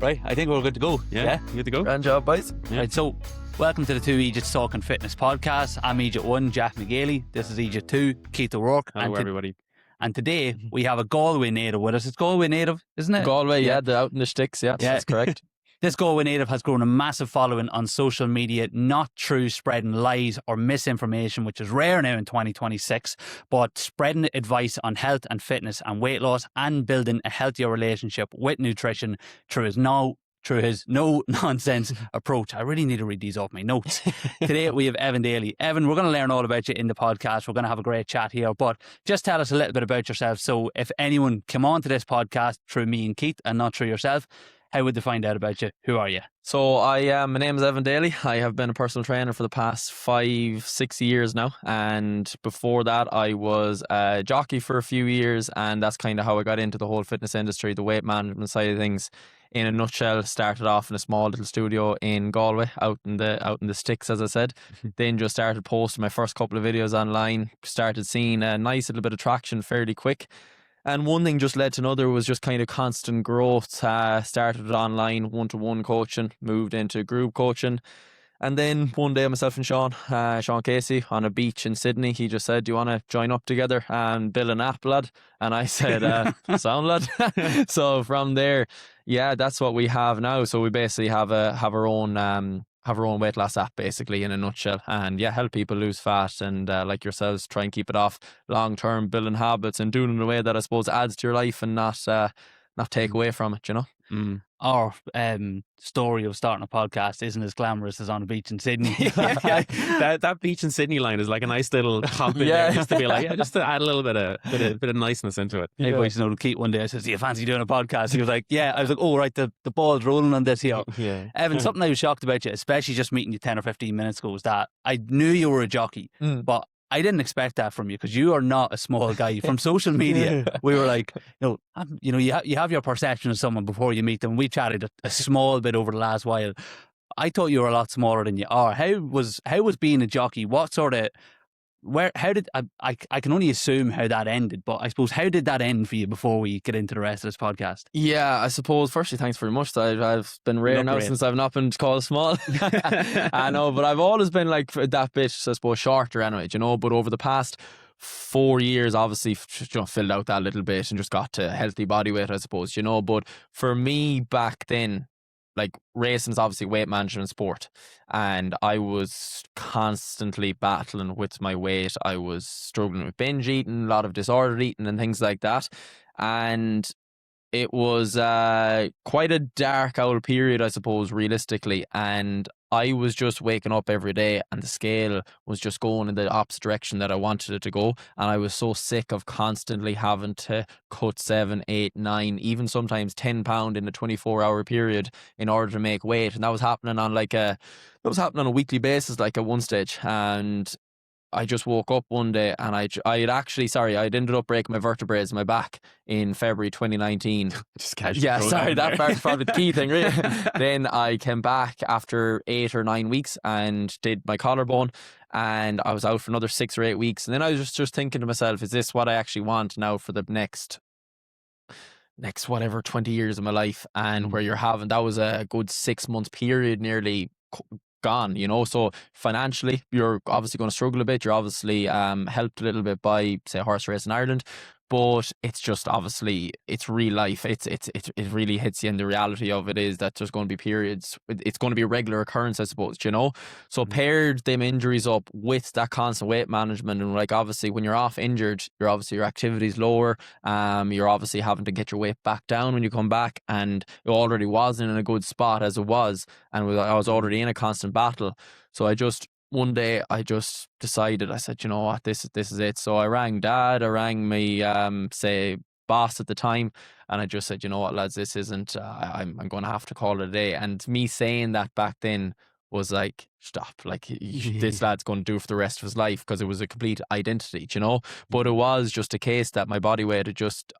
Right, I think we're good to go. Yeah, good to go. Grand job, boys. Yeah. Right, so welcome to the two Eejits Talking Fitness podcast. I'm Eejit1, Jack McGailey. This is Eejit2, Keith O'Rourke. Hello, everybody. And today we have a Galway native with us. It's Galway native, isn't it? Galway, they're out in the sticks. Yeah, that's correct. This Galway native has grown a massive following on social media, not through spreading lies or misinformation, which is rare now in 2026, but spreading advice on health and fitness and weight loss and building a healthier relationship with nutrition through his no nonsense approach. I really need to read these off my notes. Today we have Evan Daly. Evan, we're going to learn all about you in the podcast. We're going to have a great chat here, but just tell us a little bit about yourself. So if anyone came on to this podcast through me and Keith and not through yourself, how would they find out about you? Who are you? So my name is Evan Daly. I have been a personal trainer for the past 5-6 years now, and before that I was a jockey for a few years, and that's kind of how I got into the whole fitness industry, the weight management side of things. In a nutshell, started off in a small little studio in Galway, out in the sticks, as I said. Then just started posting my first couple of videos online, started seeing a nice little bit of traction fairly quick. And one thing just led to another, was just kind of constant growth. Started online one-to-one coaching, moved into group coaching. And then one day myself and Sean Casey, on a beach in Sydney, he just said, do you want to join up together and build an app, lad? And I said, sound, lad. So from there, that's what we have now. So we basically have our own weight loss app, basically, in a nutshell, and help people lose fat and like yourselves, try and keep it off long term, building habits and doing it in a way that I suppose adds to your life and not take away from it, you know. Our story of starting a podcast isn't as glamorous as on a beach in Sydney. That beach in Sydney line is like a nice little hop in there, just to be like, just to add a little bit of niceness into it. Hey boys, you know, Keith one day I said, do you fancy doing a podcast? He was like, yeah. I was like, oh right, the ball's rolling on this here. Yeah. Evan, something I was shocked about you, especially just meeting you 10 or 15 minutes ago, was that I knew you were a jockey, but I didn't expect that from you, because you are not a small guy. From social media, we were like, you have your perception of someone before you meet them. We chatted a small bit over the last while. I thought you were a lot smaller than you are. How was being a jockey? What sort of how did I can only assume how that ended, but I suppose how did that end for you before we get into the rest of this podcast? Yeah, I suppose firstly, thanks very much. I've been rare now since I've not been called small. I know, but I've always been like that bit, I suppose, shorter anyway, you know. But over the past 4 years, obviously, filled out that little bit and just got to healthy body weight, I suppose, you know. But for me back then, like, racing is obviously weight management sport, and I was constantly battling with my weight. I was struggling with binge eating, a lot of disordered eating and things like that, and it was quite a dark old period, I suppose, realistically. And I was just waking up every day and the scale was just going in the opposite direction that I wanted it to go. And I was so sick of constantly having to cut 7, 8, 9, even sometimes 10 pound in a 24-hour period in order to make weight. And that was happening on a weekly basis, like at one stage. And I just woke up one day and I'd ended up breaking my vertebrae in my back in February 2019. Just casually. Yeah, sorry, that part's probably the key thing, really. Then I came back after 8 or 9 weeks and did my collarbone, and I was out for another 6 or 8 weeks. And then I was just thinking to myself, is this what I actually want now for the next whatever 20 years of my life? And where that was a good 6 month period nearly gone, you know. So financially, you're obviously going to struggle a bit. You're obviously helped a little bit by, say, horse race in Ireland, but it's just, obviously, it's real life. It really hits you, and the reality of it is that there's going to be periods. It's going to be a regular occurrence, I suppose, you know. So paired them injuries up with that constant weight management, and like, obviously when you're off injured, your activity's lower. You're obviously having to get your weight back down when you come back, and it already wasn't in a good spot as it was, and I was already in a constant battle. So one day I just decided, I said, you know what, this is it. So I rang Dad, I rang my say boss at the time, and I just said, you know what, lads, this isn't, I'm going to have to call it a day. And me saying that back then was like, stop, like, this lad's going to do it for the rest of his life, because it was a complete identity, you know. But it was just a case that my body weight had just,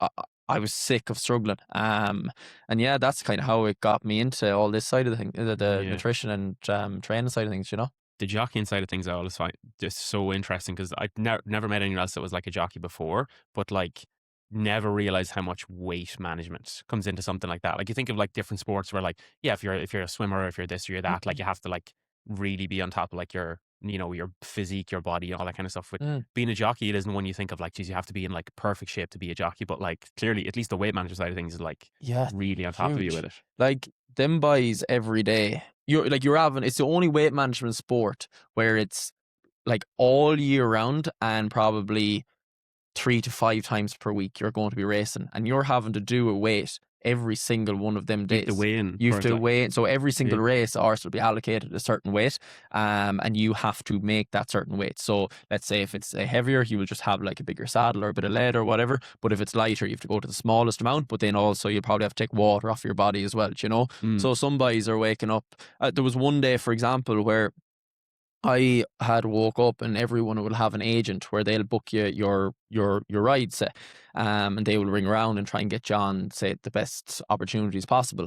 I was sick of struggling. And yeah, that's kind of how it got me into all this side of the thing, the nutrition and training side of things, you know. The jockeying side of things I always find just so interesting, because I've never met anyone else that was like a jockey before, but like never realize how much weight management comes into something like that. Like you think of like different sports where like, yeah, if you're a swimmer, if you're this or you're that, like you have to like really be on top of like your, you know, your physique, your body, all that kind of stuff. But being a jockey, it isn't one you think of like, geez, you have to be in like perfect shape to be a jockey. But like clearly, at least the weight management side of things is like really on top of you with it. Like them boys every day. You're having, it's the only weight management sport where it's like all year round and probably 3 to 5 times per week you're going to be racing, and you're having to do a weight every single one of them days. You have to weigh in. You have to weigh in. So every single race, ours will be allocated a certain weight, and you have to make that certain weight. So let's say if it's heavier, you will just have like a bigger saddle or a bit of lead or whatever. But if it's lighter, you have to go to the smallest amount. But then also you'll probably have to take water off your body as well, you know? So some boys are waking up. There was one day, for example, where I had woke up and everyone will have an agent where they'll book you your ride, say, and they will ring around and try and get you on, say, the best opportunities possible.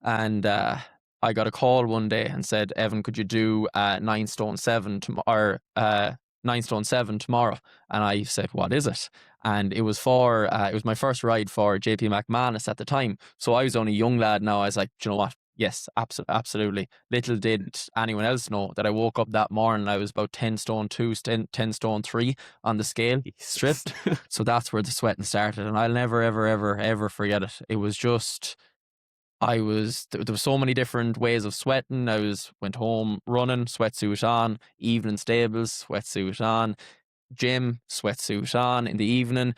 And I got a call one day and said, Evan, could you do 9 stone 7 tomorrow? 9 stone 7 tomorrow. And I said, what is it? And it was it was my first ride for JP McManus at the time. So I was only a young lad now. I was like, do you know what? Yes, absolutely. Little did anyone else know that I woke up that morning, I was about 10 stone 2, 10 stone 3 on the scale, stripped. So that's where the sweating started. And I'll never, ever, ever, ever forget it. It was just, there were so many different ways of sweating. Went home running, sweatsuit on, evening stables, sweatsuit on, gym, sweatsuit on in the evening,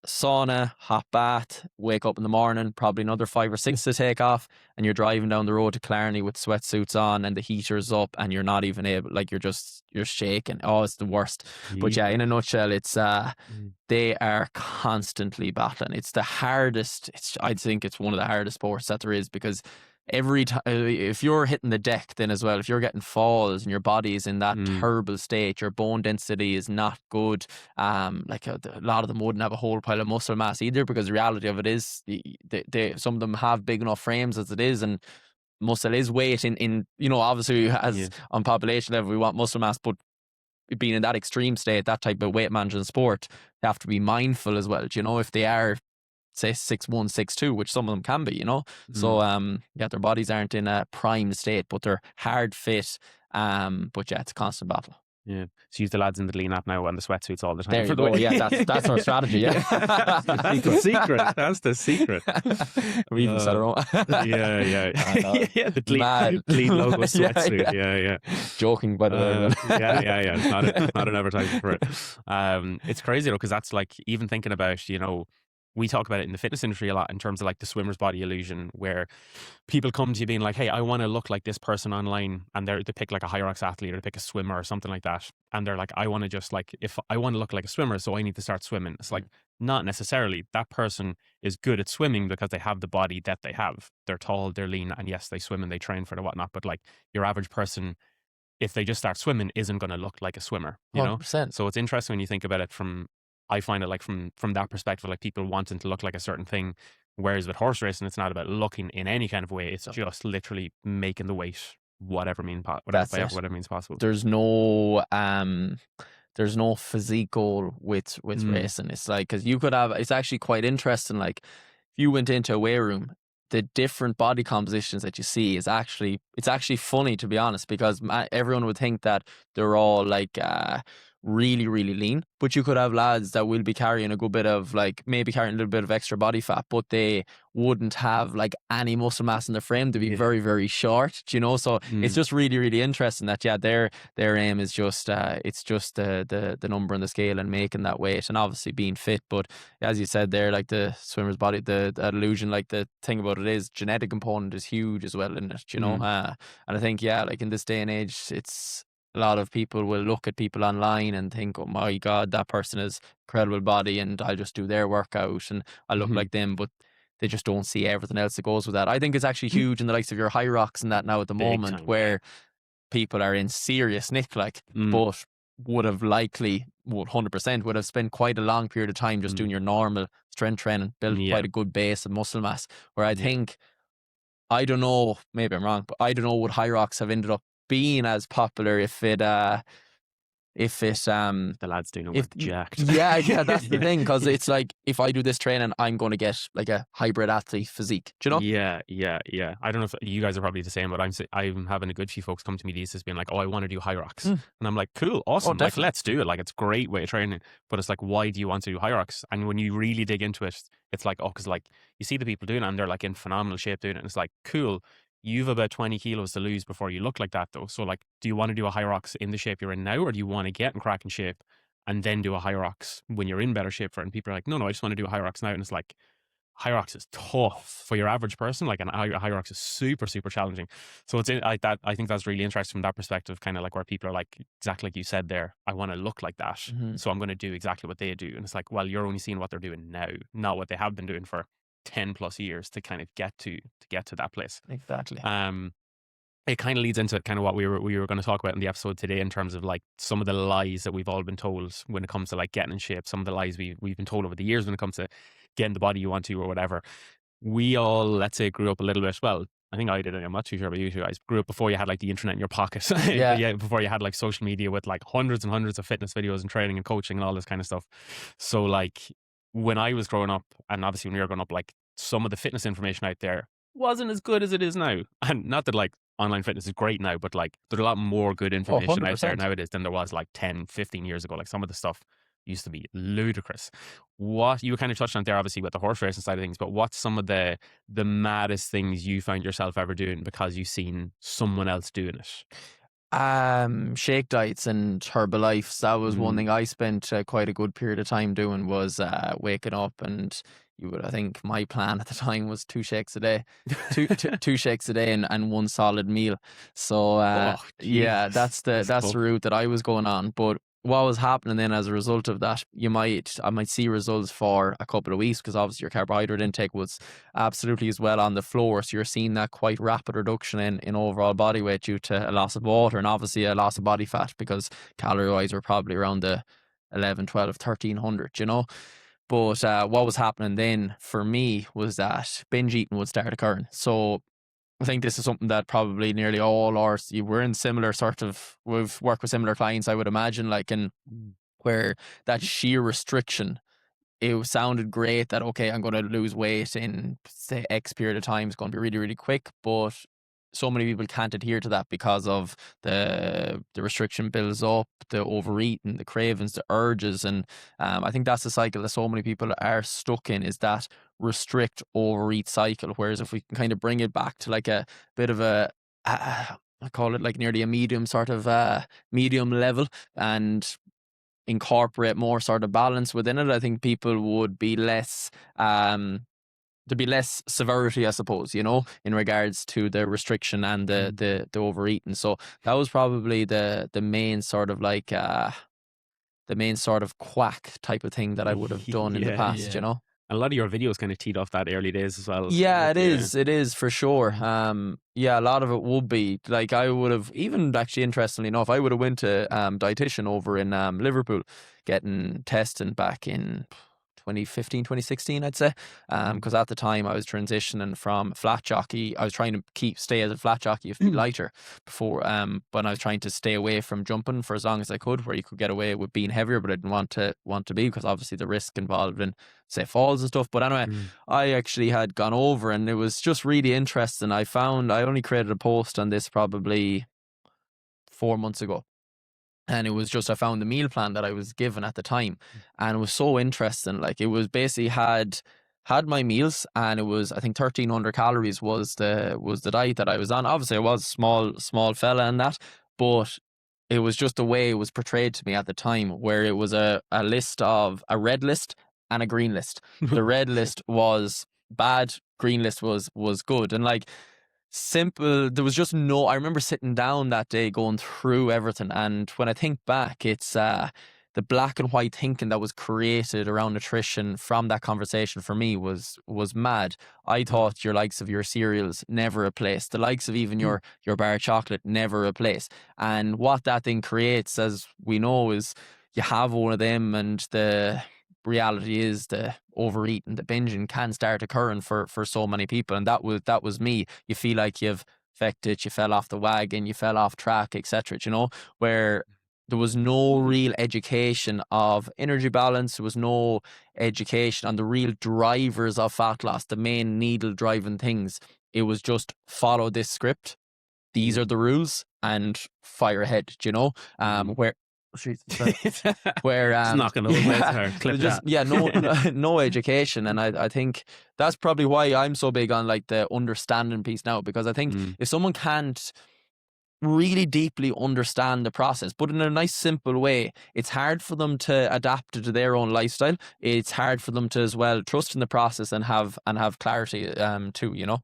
sauna, hot bath, wake up in the morning, probably another 5 or 6 to take off, and you're driving down the road to Clarny with sweatsuits on and the heater's up and you're not even able, like you're shaking. Oh, it's the worst. But yeah, in a nutshell, it's they are constantly battling. It's the hardest, I think it's one of the hardest sports that there is, because every time, if you're hitting the deck then as well, if you're getting falls and your body is in that terrible state, your bone density is not good, like a lot of them wouldn't have a whole pile of muscle mass either, because the reality of it is some of them have big enough frames as it is, and muscle is weight in you know, obviously as on population level we want muscle mass, but being in that extreme state, that type of weight management sport, they have to be mindful as well, you know, if they are say 6'1", 6'2", which some of them can be, you know. So yeah, their bodies aren't in a prime state, but they're hard fit. But yeah, it's a constant battle. Yeah. So use the lads in the Lean app now and the sweatsuits all the time. There you go. Yeah, that's our strategy. Yeah. That's the secret. That's the secret. We even said our own. Yeah. Yeah, the clean logo sweatsuit. Yeah. Joking, by the way. Yeah. It's not an advertisement for it. It's crazy though, because that's like, even thinking about, you know, we talk about it in the fitness industry a lot in terms of like the swimmer's body illusion, where people come to you being like, hey, I want to look like this person online, and they pick like a high rocks athlete or they pick a swimmer or something like that, and they're like, I want to just like, if I want to look like a swimmer, so I need to start swimming. It's like, not necessarily. That person is good at swimming because they have the body that they have. They're tall, they're lean, and yes, they swim and they train for the whatnot, but like your average person, if they just start swimming, isn't going to look like a swimmer, you 100%. know? So it's interesting when you think about it I find it like from that perspective, like people wanting to look like a certain thing, whereas with horse racing, it's not about looking in any kind of way. It's just literally making the weight whatever means possible. There's no physique goal with racing. It's like, because you could have, it's actually quite interesting. Like if you went into a weigh room, the different body compositions that you see it's actually funny, to be honest, because everyone would think that they're all like really, really lean, but you could have lads that will be carrying a good bit of, like, maybe carrying a little bit of extra body fat, but they wouldn't have like any muscle mass in their frame. To be very, very short, you know. So it's just really, really interesting that their aim is just it's just the number on the scale and making that weight, and obviously being fit. But as you said there, like the swimmer's body, the illusion, like the thing about it is genetic component is huge as well in it, you know. And I think like in this day and age, it's a lot of people will look at people online and think, oh my God, that person has incredible body and I'll just do their workout and I look like them, but they just don't see everything else that goes with that. I think it's actually huge in the likes of your high rocks and that now at the moment, time, where people are in serious nick, like, but would have likely 100% would have spent quite a long period of time just doing your normal strength training, build quite a good base of muscle mass, where I think, I don't know, maybe I'm wrong, but I don't know, would high rocks have ended up being as popular if it if it The lads doing it if were jacked. yeah, that's the thing, because it's like if I do this training, I'm going to get like a hybrid athlete physique. Do you know? Yeah. I don't know if you guys are probably the same, but I'm having a good few folks come to me these days being like, "Oh, I want to do high rocks," Mm. and I'm like, "Cool, awesome, like definitely. let's do it. Like it's a great way of training." But it's like, why do you want to do high rocks? And when you really dig into it, it's like, oh, because like you see the people doing it and they're like in phenomenal shape doing it, and it's like, cool. You've about 20 kilos to lose before you look like that, though. So, like, do you want to do a high rocks in the shape you're in now, or do you want to get in cracking shape and then do a high rocks when you're in better shape for it? And people are like, no, I just want to do a high rocks now. And it's like, high rocks is tough for your average person. Like, high rocks is super, super challenging. So it's I think that's really interesting from that perspective, kind of like where people are like, exactly like you said there, I want to look like that. Mhm. So I'm going to do exactly what they do. And it's like, well, you're only seeing what they're doing now, not what they have been doing for 10 plus years to kind of get to that place. Exactly. It kind of leads into kind of what we were going to talk about in the episode today in terms of like some of the lies that we've all been told when it comes to like getting in shape, some of the lies we've been told over the years when it comes to getting the body you want to or whatever. We all, let's say, grew up a little bit. Well, I think I did. I'm not too sure about you two guys. Grew up before you had like the internet in your pocket. Yeah. Before you had like social media with like hundreds and hundreds of fitness videos and training and coaching and all this kind of stuff. So like when I was growing up, and obviously when we were growing up, like some of the fitness information out there wasn't as good as it is now. And not that like online fitness is great now, but like there's a lot more good information out there 100%. nowadays than there was like 10, 15 years ago. Like some of the stuff used to be ludicrous. What you kind of touched on there, obviously, with the horse racing side of things, but what's some of the maddest things you found yourself ever doing because you've seen someone else doing it? Shake diets and Herbalife. That was one Mm. thing I spent quite a good period of time doing, was waking up, and I think my plan at the time was 2 shakes a day, two shakes a day, and one solid meal. So yeah, that's the tough. route that I was going on. But what was happening then as a result of that, I might see results for a couple of weeks, because obviously your carbohydrate intake was absolutely as well on the floor. So you're seeing that quite rapid reduction in overall body weight due to a loss of water, and obviously a loss of body fat, because calorie wise we're probably around the 11, 12, 1300, you know. But what was happening then for me was that binge eating would start occurring. So I think this is something that probably nearly all we're in similar sort of, we've worked with similar clients, I would imagine, like, and where that sheer restriction, it sounded great that, okay, I'm going to lose weight in, say, X period of time. It's going to be really, really quick. But so many people can't adhere to that because of the restriction builds up, the overeating, the cravings, the urges. And I think that's the cycle that so many people are stuck in, is that restrict, overeat cycle. Whereas if we can kind of bring it back to like a bit of I call it like nearly a medium sort of medium level, and incorporate more sort of balance within it, I think people would be less there'd be less severity, I suppose, you know, in regards to the restriction and the overeating. So that was probably the main sort of like the main sort of quack type of thing that I would have done in the past, you know. A lot of your videos kind of teed off that early days as well. Yeah, it is for sure. Yeah, a lot of it would be like, I would have, even actually interestingly enough, I would have went to dietitian over in Liverpool, getting testing back in 2015, 2016, I'd say. Because at the time I was transitioning from flat jockey. I was trying to stay as a flat jockey, a bit lighter before, but I was trying to stay away from jumping for as long as I could, where you could get away with being heavier, but I didn't want to be, because obviously the risk involved in, say, falls and stuff. But anyway, I actually had gone over, and it was just really interesting. I only created a post on this probably 4 months ago. And it was just, I found the meal plan that I was given at the time, and it was so interesting. Like, it was basically had my meals, and it was, I think, 1300 calories was the diet that I was on. Obviously I was a small fella and that, but it was just the way it was portrayed to me at the time, where it was a list of a red list and a green list. The red list was bad, green list was good. And like, simple, there was just no, I remember sitting down that day going through everything, and when I think back, it's the black and white thinking that was created around nutrition from that conversation for me was mad. I thought your likes of your cereals never replace, the likes of even your bar of chocolate never replace. And what that thing creates, as we know, is you have one of them, and the reality is the overeating, the binging can start occurring for so many people. And that was me. You feel like you've affected, you fell off the wagon, you fell off track, etc., you know, where there was no real education of energy balance. There was no education on the real drivers of fat loss, the main needle driving things. It was just follow this script. These are the rules, and fire ahead. Do you know? Where where Just knocking those weights hard. Clip just that. no education. And I think that's probably why I'm so big on like the understanding piece now, because I think if someone can't really deeply understand the process, but in a nice simple way, it's hard for them to adapt it to their own lifestyle. It's hard for them to as well trust in the process and have clarity too, you know.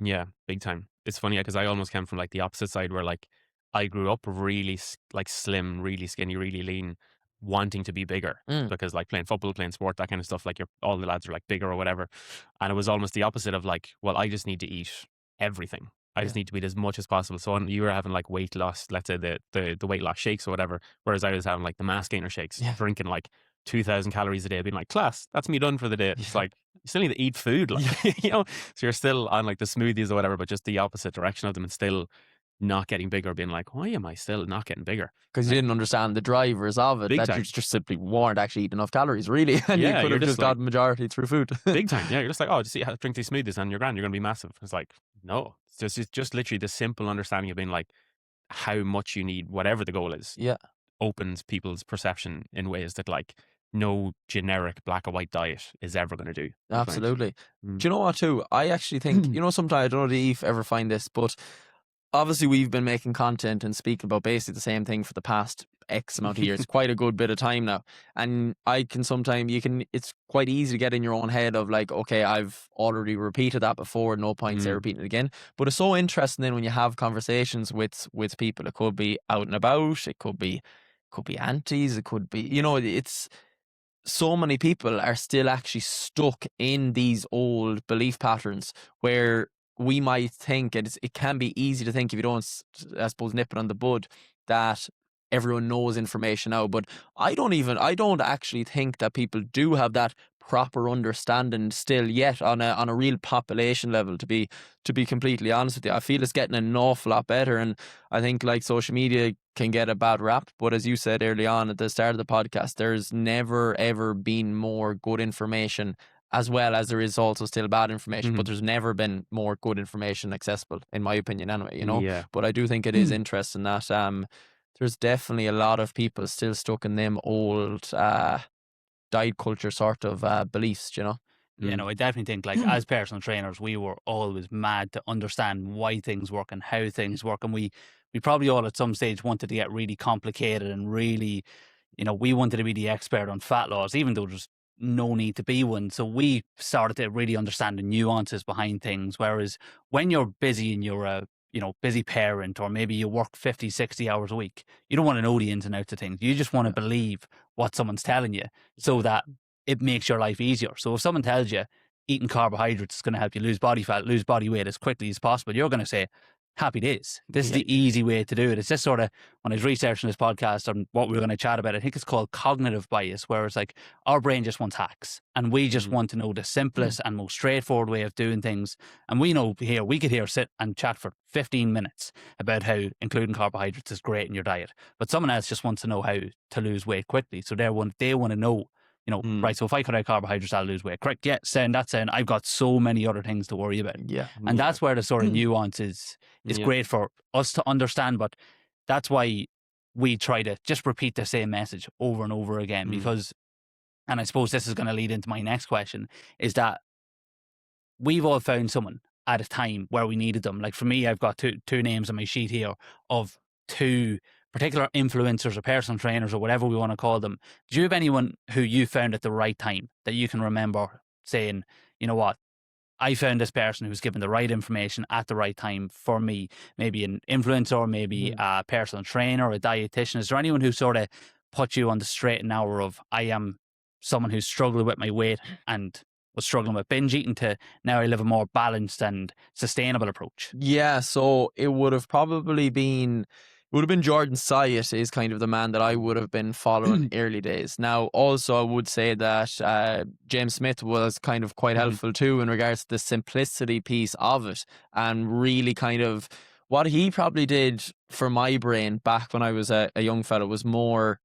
Yeah, big time. It's funny because I almost came from like the opposite side where like I grew up really like slim, really skinny, really lean, wanting to be bigger because like playing football, playing sport, that kind of stuff, like all the lads are like bigger or whatever. And it was almost the opposite of like, well, I just need to eat everything. I just need to eat as much as possible. So you were having like weight loss, let's say the weight loss shakes or whatever, whereas I was having like the mass gainer shakes, drinking like 2,000 calories a day, being like, class, that's me done for the day. It's like, you still need to eat food, like, you know, so you're still on like the smoothies or whatever, but just the opposite direction of them and still not getting bigger, being like, why am I still not getting bigger? Because you didn't understand the drivers of it, Big that time. you just simply weren't actually eating enough calories, really. And Yeah, you could you're have just just like- got majority through food. Big time. Yeah, you're just like, oh, just drink these smoothies and you're grand, you're going to be massive. It's like, no, it's just literally the simple understanding of being like, how much you need, whatever the goal is, Yeah. opens people's perception in ways that like no generic black or white diet is ever going to do. Absolutely. Do you know what too? I actually think, you know, sometimes I don't know if you ever find this, but obviously we've been making content and speaking about basically the same thing for the past X amount of years, quite a good bit of time now. And I can sometimes, it's quite easy to get in your own head of like, okay, I've already repeated that before, no point in repeating it again. But it's so interesting then when you have conversations with people. It could be out and about, it could be aunties, it could be, you know, it's so many people are still actually stuck in these old belief patterns where we might think, and it can be easy to think if you don't, I suppose, nip it on the bud, that everyone knows information now. But I don't actually think that people do have that proper understanding still yet on a real population level, to be completely honest with you. I feel it's getting an awful lot better, and I think like social media can get a bad rap, but as you said early on at the start of the podcast, there's never ever been more good information, as well as there is also still bad information, but there's never been more good information accessible, in my opinion anyway, you know. Yeah. But I do think it is interesting that there's definitely a lot of people still stuck in them old diet culture sort of beliefs, you know. Yeah, no, I definitely think, like, as personal trainers, we were always mad to understand why things work and how things work. And we probably all at some stage wanted to get really complicated and really, you know, we wanted to be the expert on fat loss, even though there's no need to be one. So we started to really understand the nuances behind things. Whereas when you're busy and you're a, you know, busy parent, or maybe you work 50, 60 hours a week, you don't want to know the ins and outs of things. You just want to believe what someone's telling you so that it makes your life easier. So if someone tells you eating carbohydrates is going to help you lose body fat, lose body weight as quickly as possible, you're going to say, happy days. This is the easy way to do it. It's just sort of, when I was researching this podcast on what we were going to chat about, I think it's called cognitive bias, where it's like our brain just wants hacks and we just want to know the simplest and most straightforward way of doing things. And we know here, we could sit and chat for 15 minutes about how including carbohydrates is great in your diet. But someone else just wants to know how to lose weight quickly. So they want to know, you know, right, so if I cut out carbohydrates, I'll lose weight. Correct. Yeah, that's saying I've got so many other things to worry about. Yeah. And that's where the sort of nuance is great for us to understand. But that's why we try to just repeat the same message over and over again, because, and I suppose this is going to lead into my next question, is that we've all found someone at a time where we needed them. Like for me, I've got two names on my sheet here of two particular influencers or personal trainers or whatever we want to call them. Do you have anyone who you found at the right time that you can remember saying, you know what, I found this person who's given the right information at the right time for me? Maybe an influencer, maybe a personal trainer, a dietitian. Is there anyone who sort of put you on the straight and narrow of, I am someone who's struggled with my weight and was struggling with binge eating, to now I live a more balanced and sustainable approach? Yeah, so it would have been Jordan Syatt is kind of the man that I would have been following early days. Now, also I would say that James Smith was kind of quite helpful too in regards to the simplicity piece of it, and really kind of What he probably did for my brain back when I was a young fella was more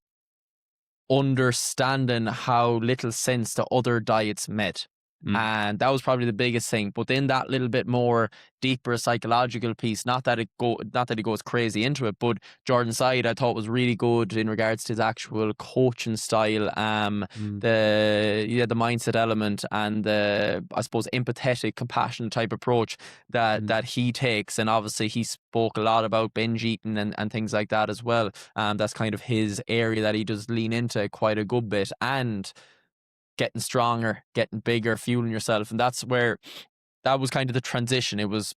understanding how little sense the other diets made. And that was probably the biggest thing. But then that little bit more deeper psychological piece, not that he goes crazy into it, but Jordan Side I thought was really good in regards to his actual coaching style, the mindset element and the, I suppose, empathetic, compassionate type approach that he takes. And obviously he spoke a lot about binge eating and things like that as well. That's kind of his area that he does lean into quite a good bit, and getting stronger, getting bigger, fueling yourself. And that was kind of the transition. It was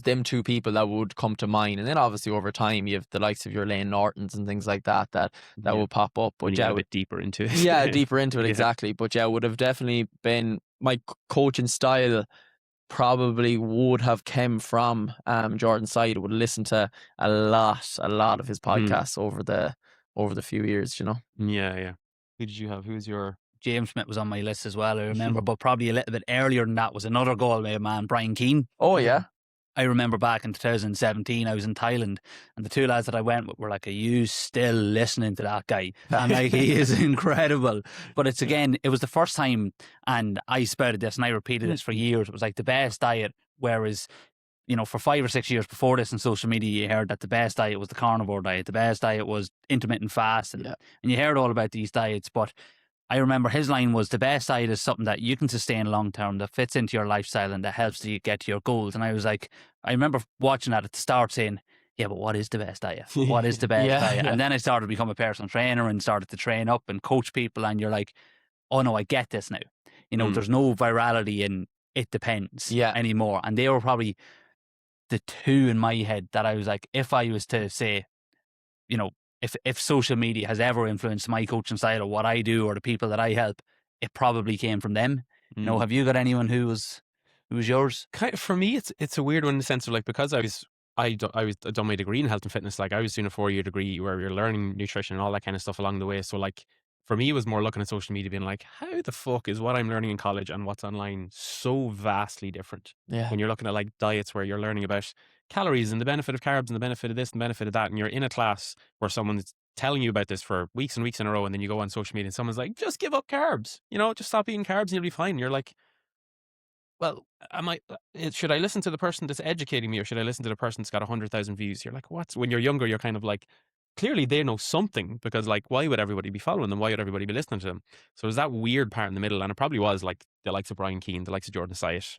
them two people that would come to mind. And then obviously over time you have the likes of your Lane Nortons and things like that will pop up. But when you get a bit deeper into it. Yeah, deeper into it, exactly. But yeah, would have definitely been my coaching style. Probably would have come from Jordan Side. Would listen to a lot of his podcasts over the few years, you know. Yeah. Who did you have? Who was your... James Smith was on my list as well, I remember, but probably a little bit earlier than that was another Galway man, Brian Keane. Oh, yeah. I remember back in 2017, I was in Thailand, and the two lads that I went with were like, are you still listening to that guy? And like, he is incredible. But it's, again, it was the first time, and I spouted this and I repeated this for years. It was like the best diet, whereas, you know, for 5 or 6 years before this in social media, you heard that the best diet was the carnivore diet. The best diet was intermittent fast. And you heard all about these diets, but I remember his line was, the best diet is something that you can sustain long term, that fits into your lifestyle and that helps you get to your goals. And I was like, I remember watching that at the start saying, yeah, but what is the best diet? What is the best diet? And then I started to become a personal trainer and started to train up and coach people. And you're like, oh no, I get this now. You know, there's no virality in it depends anymore. And they were probably the two in my head that I was like, if I was to say, you know, if social media has ever influenced my coaching style or what I do or the people that I help, it probably came from them. You know, have you got anyone who was yours? Kind of, for me, it's a weird one in the sense of, like, because I done my degree in health and fitness. Like, I was doing a 4-year degree where you're learning nutrition and all that kind of stuff along the way. So, like, for me, it was more looking at social media being like, how the fuck is what I'm learning in college and what's online so vastly different? Yeah. When you're looking at, like, diets where you're learning about calories and the benefit of carbs and the benefit of this and the benefit of that, and you're in a class where someone's telling you about this for weeks and weeks in a row, and then you go on social media and someone's like, just give up carbs, you know, just stop eating carbs and you'll be fine. And you're like, well, should I listen to the person that's educating me, or should I listen to the person that's got 100,000 views? You're like, what? When you're younger, you're kind of like, clearly they know something, because, like, why would everybody be following them? Why would everybody be listening to them? So there's that weird part in the middle, and it probably was like the likes of Brian Keane, the likes of Jordan Syatt,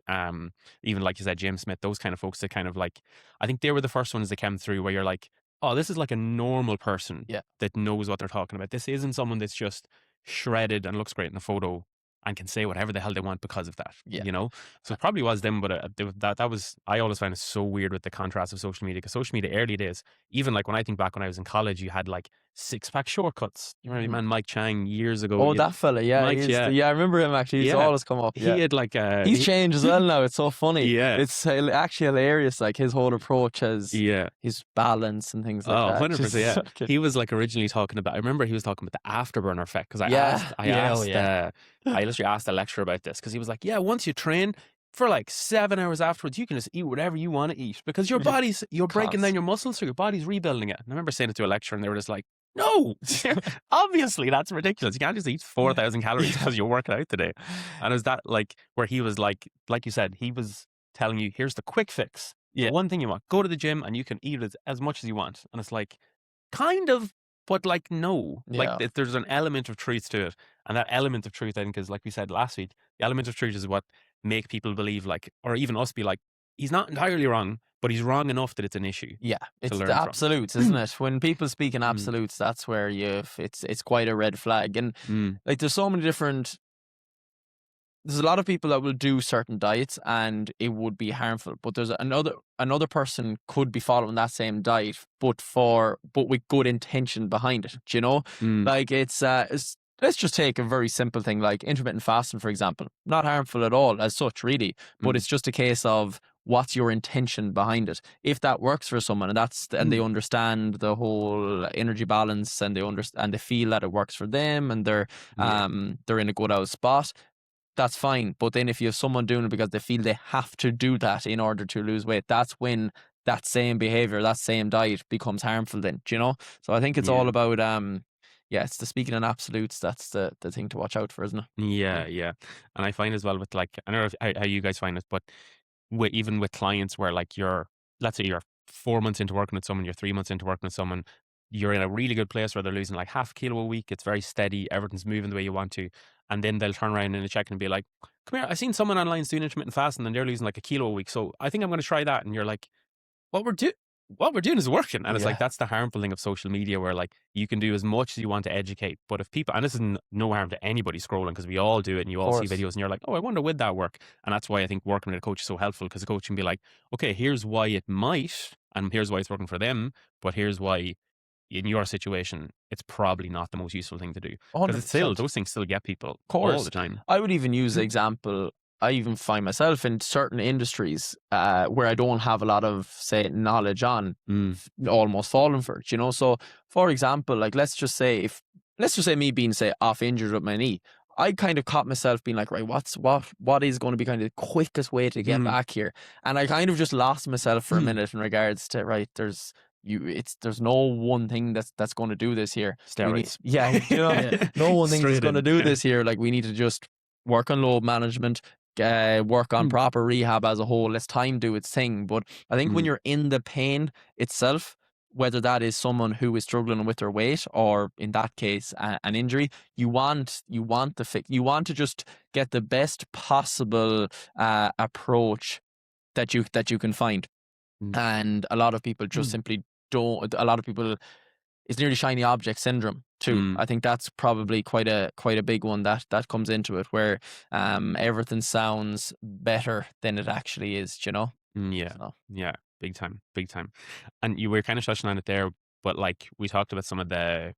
even like you said, James Smith, those kind of folks that kind of, like, I think they were the first ones that came through where you're like, oh, this is like a normal person that knows what they're talking about. This isn't someone that's just shredded and looks great in a photo and can say whatever the hell they want because of that, you know? So it probably was them, but that was, I always find it so weird with the contrast of social media, because social media early days, even like when I think back when I was in college, you had like 6-pack shortcuts. You remember man Mike Chang years ago? Oh, that fella, Mike, I remember him actually. He used to always come up. He had like he's changed as well now. It's so funny. Yeah, it's actually hilarious. Like, his whole approach has his balance and things like that. 100%. Yeah, he was like originally talking about. I remember he was talking about the afterburner effect, because I literally asked the lecturer about this, because he was like, yeah, once you train for like 7 hours afterwards, you can just eat whatever you want to eat, because your body's, you're breaking down your muscles, so your body's rebuilding it. And I remember saying it to a lecturer, and they were just like, no, obviously that's ridiculous. You can't just eat 4,000 calories because you're working out today. And it was that, like, where he was like you said, he was telling you, here's the quick fix. The one thing you want, go to the gym and you can eat as much as you want. And it's like, kind of, but like, no, like, there's an element of truth to it. And that element of truth, I think, is, like we said last week, the element of truth is what make people believe, like, or even us be like, he's not entirely wrong, but he's wrong enough that it's an issue. Yeah, it's the absolutes, isn't it? When people speak in absolutes, that's where it's quite a red flag. And like, there's so many different. There's a lot of people that will do certain diets and it would be harmful, but there's another person could be following that same diet, but with good intention behind it. Do you know? Like, it's let's just take a very simple thing like intermittent fasting, for example. Not harmful at all as such, really, but it's just a case of what's your intention behind it. If that works for someone, and they understand the whole energy balance, and they feel that it works for them, and they're in a good old spot, that's fine. But then if you have someone doing it because they feel they have to do that in order to lose weight, that's when that same behavior, that same diet becomes harmful then, do you know? So I think it's all Yeah. about, it's the speaking in absolutes. That's the thing to watch out for, isn't it? Yeah, yeah. And I find as well with like, I don't know how you guys find it, but even with clients where like let's say you're 4 months into working with someone, you're 3 months into working with someone, you're in a really good place where they're losing like half a kilo a week. It's very steady. Everything's moving the way you want to. And then they'll turn around in a check and be like, come here, I've seen someone online doing intermittent fasting and they're losing like a kilo a week. So I think I'm going to try that. And you're like, what we're doing is working. And it's like, Yeah. that's the harmful thing of social media, where like you can do as much as you want to educate, but if people, and this is no harm to anybody scrolling, because we all do it and you Of all see course. videos and you're like, oh, I wonder would that work? And that's why I think working with a coach is so helpful, because the coach can be like, okay, here's why it might, and here's why it's working for them, but here's why in your situation it's probably not the most useful thing to do, because it's still, 100%. those things still get people Of all course. the time. I would even use the example, I even find myself in certain industries where I don't have a lot of, say, knowledge on, almost falling for it, you know? So, for example, like, let's just say me being, say, off injured with my knee, I kind of caught myself being like, right, what is going to be kind of the quickest way to get back here? And I kind of just lost myself for a minute in regards to, right, there's no one thing that's going to do this here. Steroids. You know, no one thing is Straight going to in. do Yeah. this here. Like, we need to just work on load management, work on proper rehab as a whole. Let time do its thing. But I think when you're in the pain itself, whether that is someone who is struggling with their weight, or in that case an injury, you want the fix. You want to just get the best possible approach that you can find. And a lot of people just simply don't. A lot of people, it's nearly shiny object syndrome too. I think that's probably quite a big one that comes into it, where everything sounds better than it actually is, you know? Yeah. So. Yeah. Big time. Big time. And you were kind of touching on it there, but like we talked about some of the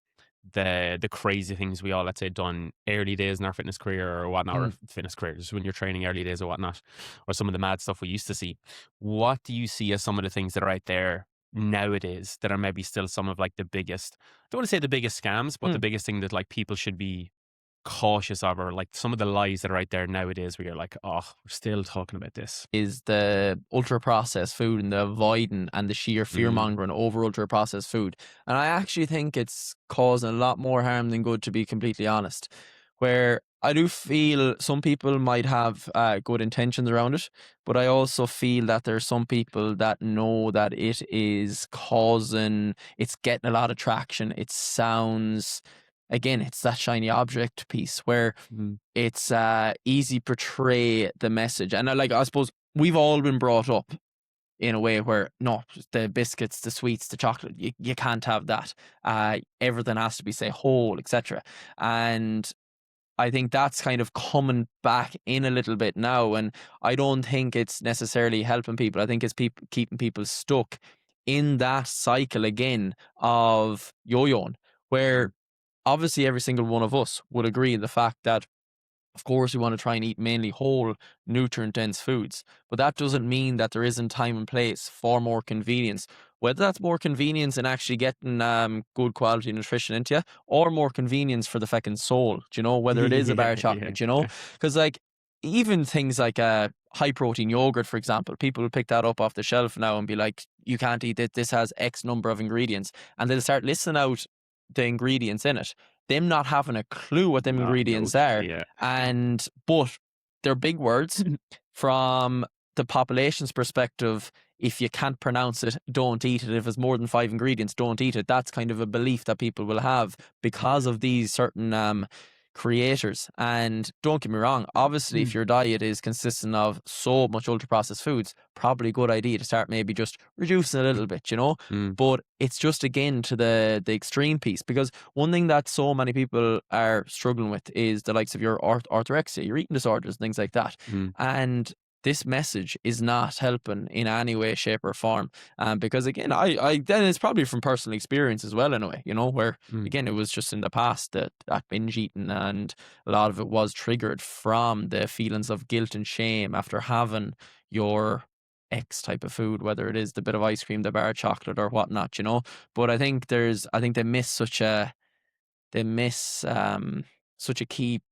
crazy things we all, let's say, done early days in our fitness career or whatnot, or fitness career, just when you're training early days or whatnot, or some of the mad stuff we used to see. What do you see as some of the things that are out there nowadays that are maybe still some of like the biggest, I don't want to say the biggest scams, but the biggest thing that like people should be cautious of, or like some of the lies that are out there nowadays where you're like, oh, we're still talking about this? Is the ultra processed food and the avoiding and the sheer fear mongering over ultra processed food. And I actually think it's causing a lot more harm than good, to be completely honest. Where I do feel some people might have good intentions around it, but I also feel that there's some people that know that it is it's getting a lot of traction. It sounds, again, it's that shiny object piece where it's easy portray the message. And I suppose we've all been brought up in a way where, no, the biscuits, the sweets, the chocolate, you can't have that. Everything has to be, say, whole, etc. And I think that's kind of coming back in a little bit now, and I don't think it's necessarily helping people. I think it's keeping people stuck in that cycle again of yo-yoing, where obviously every single one of us would agree the fact that, of course, we want to try and eat mainly whole, nutrient-dense foods, but that doesn't mean that there isn't time and place for more convenience. Whether that's more convenience in actually getting good quality nutrition into you, or more convenience for the fucking soul, do you know? Whether it is a bar of chocolate, you know? Because like, even things like high-protein yogurt, for example, people will pick that up off the shelf now and be like, you can't eat it, this has X number of ingredients. And they'll start listing out the ingredients in it, them not having a clue what them ingredients are. But they're big words from the population's perspective. If you can't pronounce it, don't eat it. If it's more than 5 ingredients, don't eat it. That's kind of a belief that people will have because of these certain creators. And don't get me wrong, obviously, if your diet is consistent of so much ultra processed foods, probably a good idea to start maybe just reducing a little bit, you know? But it's just, again, to the extreme piece, because one thing that so many people are struggling with is the likes of your orthorexia, your eating disorders, things like that. And this message is not helping in any way, shape, or form. Because again, I then it's probably from personal experience as well, in a way, you know, where again, it was just in the past that binge eating, and a lot of it was triggered from the feelings of guilt and shame after having your X type of food, whether it is the bit of ice cream, the bar of chocolate, or whatnot, you know. But I think they miss such a key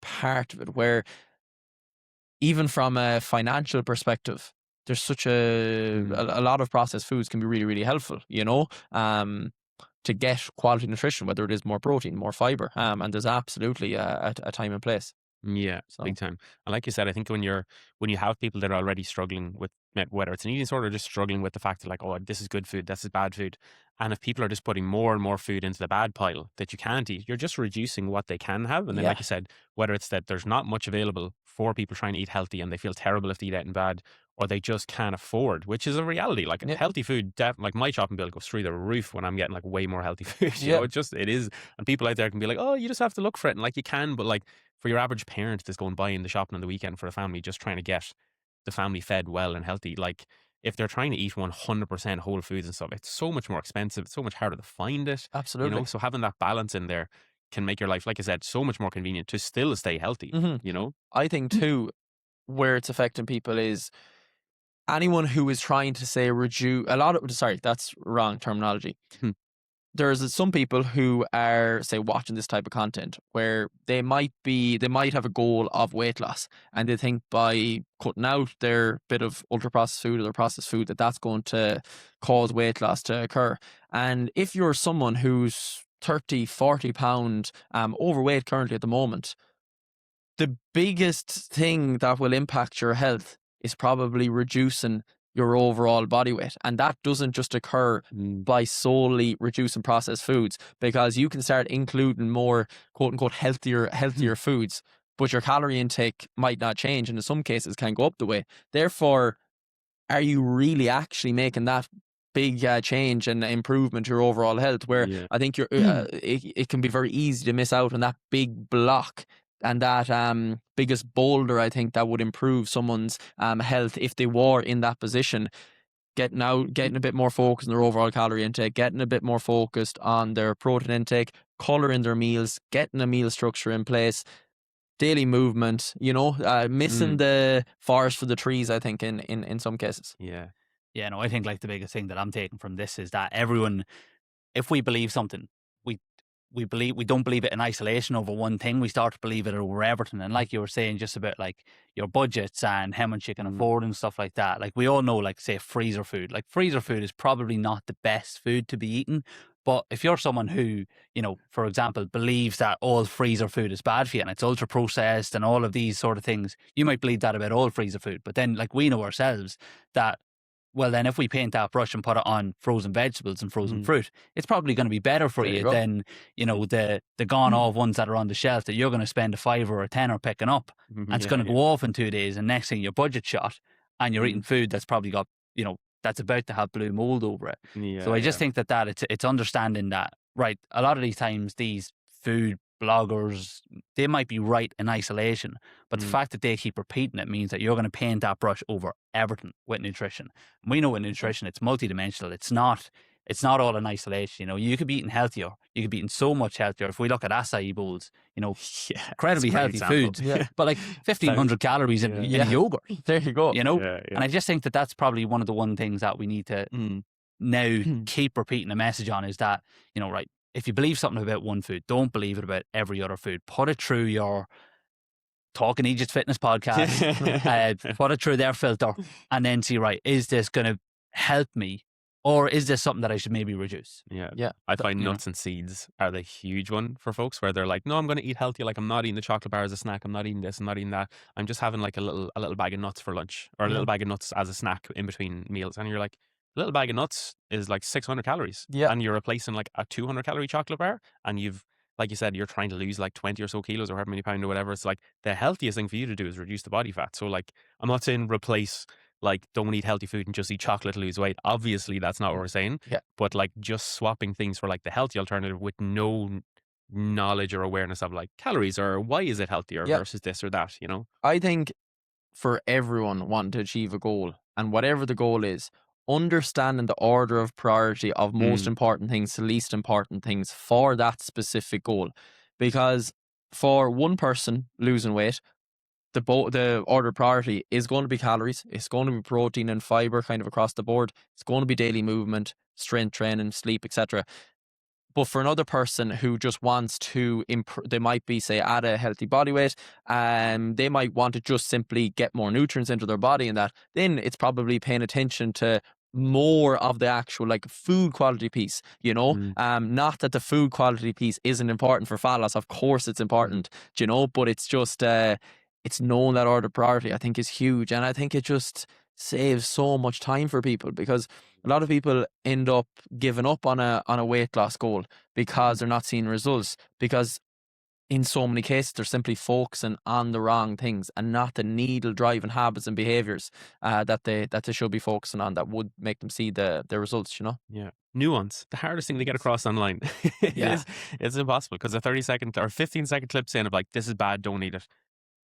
part of it, where even from a financial perspective, there's such a lot of processed foods can be really, really helpful, you know, to get quality nutrition, whether it is more protein, more fiber. And there's absolutely a time and place. Yeah, So big time. And like you said, I think when you have people that are already struggling with whether it's an eating disorder or just struggling with the fact that like, oh, this is good food, this is bad food, and if people are just putting more and more food into the bad pile that you can't eat, you're just reducing what they can have. And then, yeah, like you said, whether it's that there's not much available for people trying to eat healthy and they feel terrible if they eat anything bad, or they just can't afford, which is a reality. Like Yeah. healthy food, like my shopping bill goes through the roof when I'm getting like way more healthy food. You Yeah. know, it is. And people out there can be like, oh, you just have to look for it, and like you can, but like for your average parent that's going buying the shopping on the weekend for a family, just trying to get the family fed well and healthy, like if they're trying to eat 100% whole foods and stuff, it's so much more expensive. It's so much harder to find it. absolutely. You know, so having that balance in there can make your life, like I said, so much more convenient to still stay healthy. Mhm. You know, I think too, where it's affecting people is anyone who is trying to say reduce sorry, that's wrong terminology. Hmm. There's some people who are, say, watching this type of content where they might have a goal of weight loss, and they think by cutting out their bit of ultra processed food or their processed food that's going to cause weight loss to occur. And if you're someone who's 30, 40 pound overweight currently at the moment, the biggest thing that will impact your health is probably reducing your overall body weight. And that doesn't just occur by solely reducing processed foods, because you can start including more quote unquote healthier foods, but your calorie intake might not change, and in some cases can go up the way. Therefore, are you really actually making that big change and improvement to your overall health? Where Yeah. I think it can be very easy to miss out on that big block and that biggest boulder, I think, that would improve someone's health if they were in that position. Getting a bit more focused on their overall calorie intake, getting a bit more focused on their protein intake, colouring their meals, getting a meal structure in place, daily movement, you know, missing the forest for the trees, I think, in some cases. Yeah. Yeah, no, I think like the biggest thing that I'm taking from this is that everyone, if we believe something, we don't believe it in isolation over one thing. We start to believe it over everything. And like you were saying, just about like your budgets and how much you can afford and stuff like that. Like we all know, like say freezer food. Like freezer food is probably not the best food to be eaten. But if you're someone who, you know, for example, believes that all freezer food is bad for you and it's ultra processed and all of these sort of things, you might believe that about all freezer food. But then like we know ourselves that, well, then if we paint that brush and put it on frozen vegetables and frozen fruit, it's probably going to be better for There you you go. than, you know, the gone off ones that are on the shelf that you're going to spend a $5 or a $10 picking up, and it's going to go off in 2 days, and next thing your budget shot, and you're eating food that's probably got, you know, that's about to have blue mold over it. Yeah. So I just think that it's understanding that, right, a lot of these times these food bloggers, they might be right in isolation, but the fact that they keep repeating it means that you're going to paint that brush over everything with nutrition. And we know with nutrition it's multidimensional. It's not all in isolation. You know, you could be eating healthier. You could be eating so much healthier. If we look at acai bowls, you know, incredibly healthy food, but like 1,500 calories in a yogurt. There you go. You know, Yeah. and I just think that that's probably one of the one things that we need to now keep repeating the message on is that, you know, right, if you believe something about one food, don't believe it about every other food. Put it through your Talking Eejits Fitness podcast, put it through their filter, and then see, right, is this going to help me, or is this something that I should maybe reduce? Yeah. I find nuts and seeds are the huge one for folks where they're like, no, I'm going to eat healthy. Like I'm not eating the chocolate bar as a snack. I'm not eating this. I'm not eating that. I'm just having like a little bag of nuts for lunch, or a little bag of nuts as a snack in between meals. And you're like, a little bag of nuts is like 600 calories. Yeah. And you're replacing like a 200 calorie chocolate bar. And you've, like you said, you're trying to lose like 20 or so kilos or however many pounds or whatever. It's like the healthiest thing for you to do is reduce the body fat. So like, I'm not saying replace, like don't eat healthy food and just eat chocolate to lose weight. Obviously that's not what we're saying. Yeah. But like just swapping things for like the healthy alternative with no knowledge or awareness of like calories or why is it healthier versus this or that, you know? I think for everyone wanting to achieve a goal, and whatever the goal is, understanding the order of priority of most important things to least important things for that specific goal. Because for one person losing weight, the order of priority is going to be calories, it's going to be protein and fiber kind of across the board, it's going to be daily movement, strength training, sleep, etc. But for another person who just wants to they might be, say, at a healthy body weight, they might want to just simply get more nutrients into their body, and that then it's probably paying attention to more of the actual like food quality piece, you know. Not that the food quality piece isn't important for fat loss, of course it's important, you know, but it's just it's knowing that order priority, I think, is huge. And I think it just saves so much time for people, because a lot of people end up giving up on a weight loss goal because they're not seeing results, because in so many cases they're simply focusing on the wrong things and not the needle driving habits and behaviors that they should be focusing on, that would make them see the results, you know. Yeah. Nuance, the hardest thing to get across online. Yeah. It's impossible, because a 30-second or 15-second clip saying of like, this is bad, don't eat it,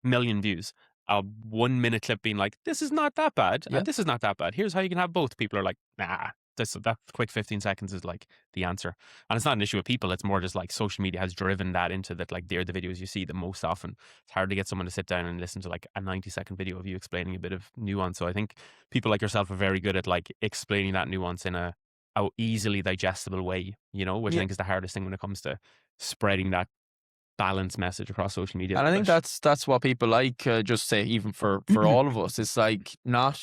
million views. A 1 minute clip being like, this is not that bad, Yeah. and this is not that bad, here's how you can have both. People are like, nah, that quick 15 seconds is like the answer. And it's not an issue with people, it's more just like social media has driven that into that, like they're the videos you see the most often. It's hard to get someone to sit down and listen to like a 90-second video of you explaining a bit of nuance. So I think people like yourself are very good at like explaining that nuance in a easily digestible way, you know, which I think is the hardest thing when it comes to spreading that balanced message across social media. And I think that's what people like, just say, even for all of us, it's like not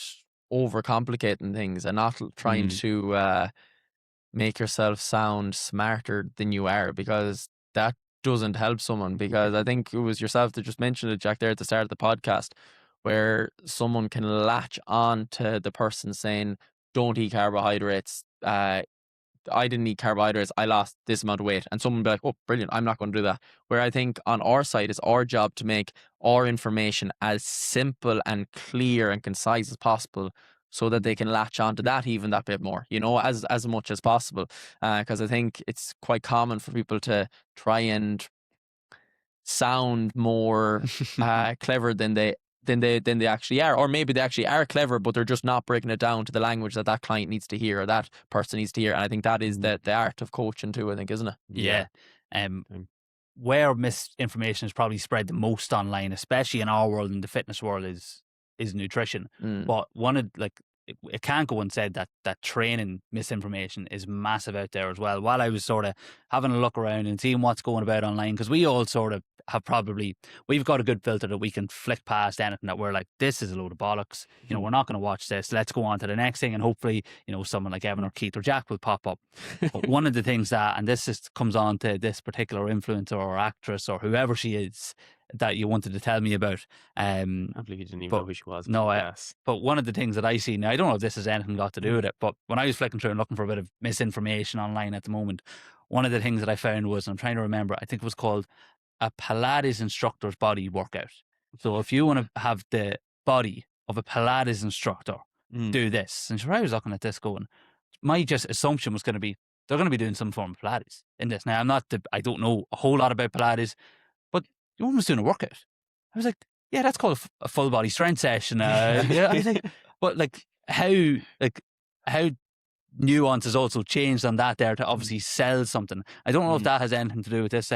overcomplicating things and not trying to make yourself sound smarter than you are, because that doesn't help someone. Because I think it was yourself that just mentioned it, Jack, there at the start of the podcast, where someone can latch on to the person saying, don't eat carbohydrates, I didn't eat carbohydrates, I lost this amount of weight, and someone would be like, oh, brilliant, I'm not going to do that. Where I think on our side, it's our job to make our information as simple and clear and concise as possible, so that they can latch on to that even that bit more, you know, as much as possible. Because I think it's quite common for people to try and sound more clever than they actually are, or maybe they actually are clever, but they're just not breaking it down to the language that client needs to hear, or that person needs to hear. And I think that is the art of coaching too, I think, isn't it? Yeah. Where misinformation is probably spread the most online, especially in our world, in the fitness world, is nutrition. But it can't go unsaid that training misinformation is massive out there as well. While I was sort of having a look around and seeing what's going about online, because we all sort of we've got a good filter that we can flick past anything that we're like, this is a load of bollocks, you know, we're not going to watch this, let's go on to the next thing, and hopefully, you know, someone like Evan or Keith or Jack will pop up. But one of the things that, and this just comes on to this particular influencer or actress or whoever she is that you wanted to tell me about. I believe you didn't even know who she was. No, but one of the things that I see now, I don't know if this has anything got to do with it, but when I was flicking through and looking for a bit of misinformation online at the moment, one of the things that I found was, I'm trying to remember, I think it was called a Pilates instructor's body workout. So if you want to have the body of a Pilates instructor, do this. And sure, I was looking at this going, my just assumption was going to be, they're going to be doing some form of Pilates in this. Now, I don't know a whole lot about Pilates, but the woman was doing a workout. I was like, yeah, that's called a full body strength session. Yeah, I was like, but like how Nuance has also changed on that there to obviously sell something. I don't know if that has anything to do with this.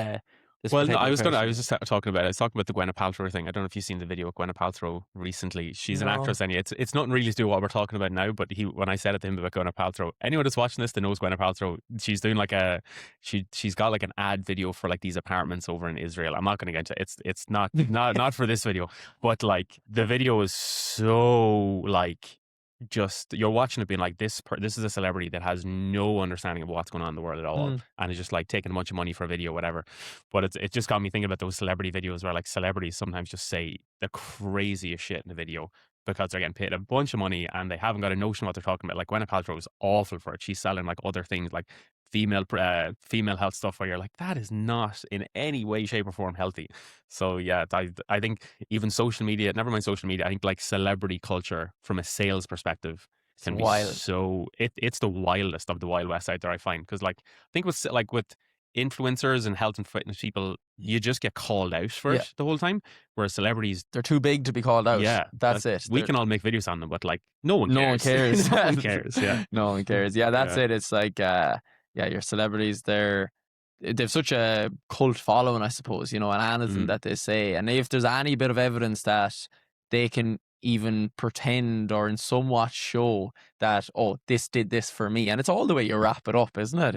Well, no, I was just talking about it. I was talking about the Gwyneth Paltrow thing. I don't know if you've seen the video of Gwyneth Paltrow recently. She's an actress, and it's nothing really to do with what we're talking about now. But when I said it to him about Gwyneth Paltrow, anyone that's watching this that knows Gwyneth Paltrow, she's doing like she's got like an ad video for like these apartments over in Israel. I'm not going to get into it. It's not for this video, but like the video is so like, just you're watching it being like, this is a celebrity that has no understanding of what's going on in the world at all, and it's just like taking a bunch of money for a video, whatever. But it just got me thinking about those celebrity videos where like celebrities sometimes just say the craziest shit in the video because they're getting paid a bunch of money and they haven't got a notion what they're talking about. Like Gwyneth Paltrow is awful for it. She's selling like other things like female health stuff where you're like, that is not in any way, shape or form healthy. So yeah, I think even social media, never mind social media, I think like celebrity culture from a sales perspective can be so, it's the wildest of the Wild West out there, I find. Because like, I think with influencers and health and fitness people, you just get called out for it the whole time. Whereas celebrities, they're too big to be called out. Yeah, that's it. We can all make videos on them, but like no one cares. No one cares. Yeah, no one cares. Yeah, that's it. It's like your celebrities, they've such a cult following, I suppose, you know, and anything that they say. And if there's any bit of evidence that they can even pretend or in somewhat show that, oh, this did this for me, and it's all the way you wrap it up, isn't it?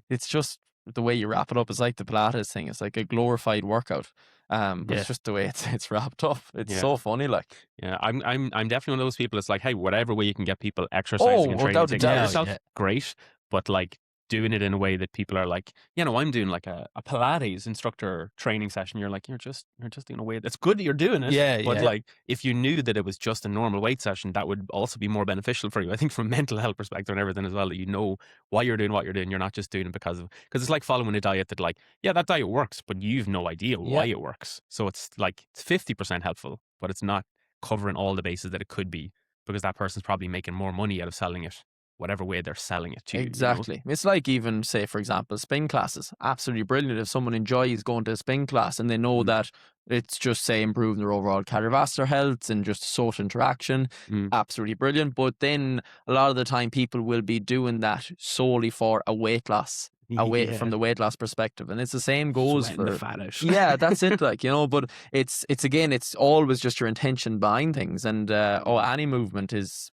It's just the way you wrap it up is like the Pilates thing. It's like a glorified workout. But Yeah. it's just the way it's wrapped up. It's Yeah. so funny, like. Yeah, I'm definitely one of those people. It's like, hey, whatever way you can get people exercising and training, without a taking care of doubt. yourself, Yeah. great. But like doing it in a way that people are like, I'm doing like a Pilates instructor training session. You're like, you're just doing a way that's good that you're doing it. Yeah, But yeah. like, if you knew that it was just a normal weight session, that would also be more beneficial for you. I think from a mental health perspective and everything as well, that you know why you're doing what you're doing. You're not just doing it because it's like following a diet that like, yeah, that diet works, but you've no idea why it works. So it's like it's 50% helpful, but it's not covering all the bases that it could be, because that person's probably making more money out of selling it whatever way they're selling it to you. Exactly. It's like, even say, for example, spin classes. Absolutely brilliant if someone enjoys going to a spin class and they know that it's just, say, improving their overall cardiovascular health and just social interaction. Absolutely brilliant. But then a lot of the time people will be doing that solely for a weight loss. From the weight loss perspective, and it's the same goes Sweating for the fat out. yeah, that's it, like, but it's again, it's always just your intention behind things, and any movement is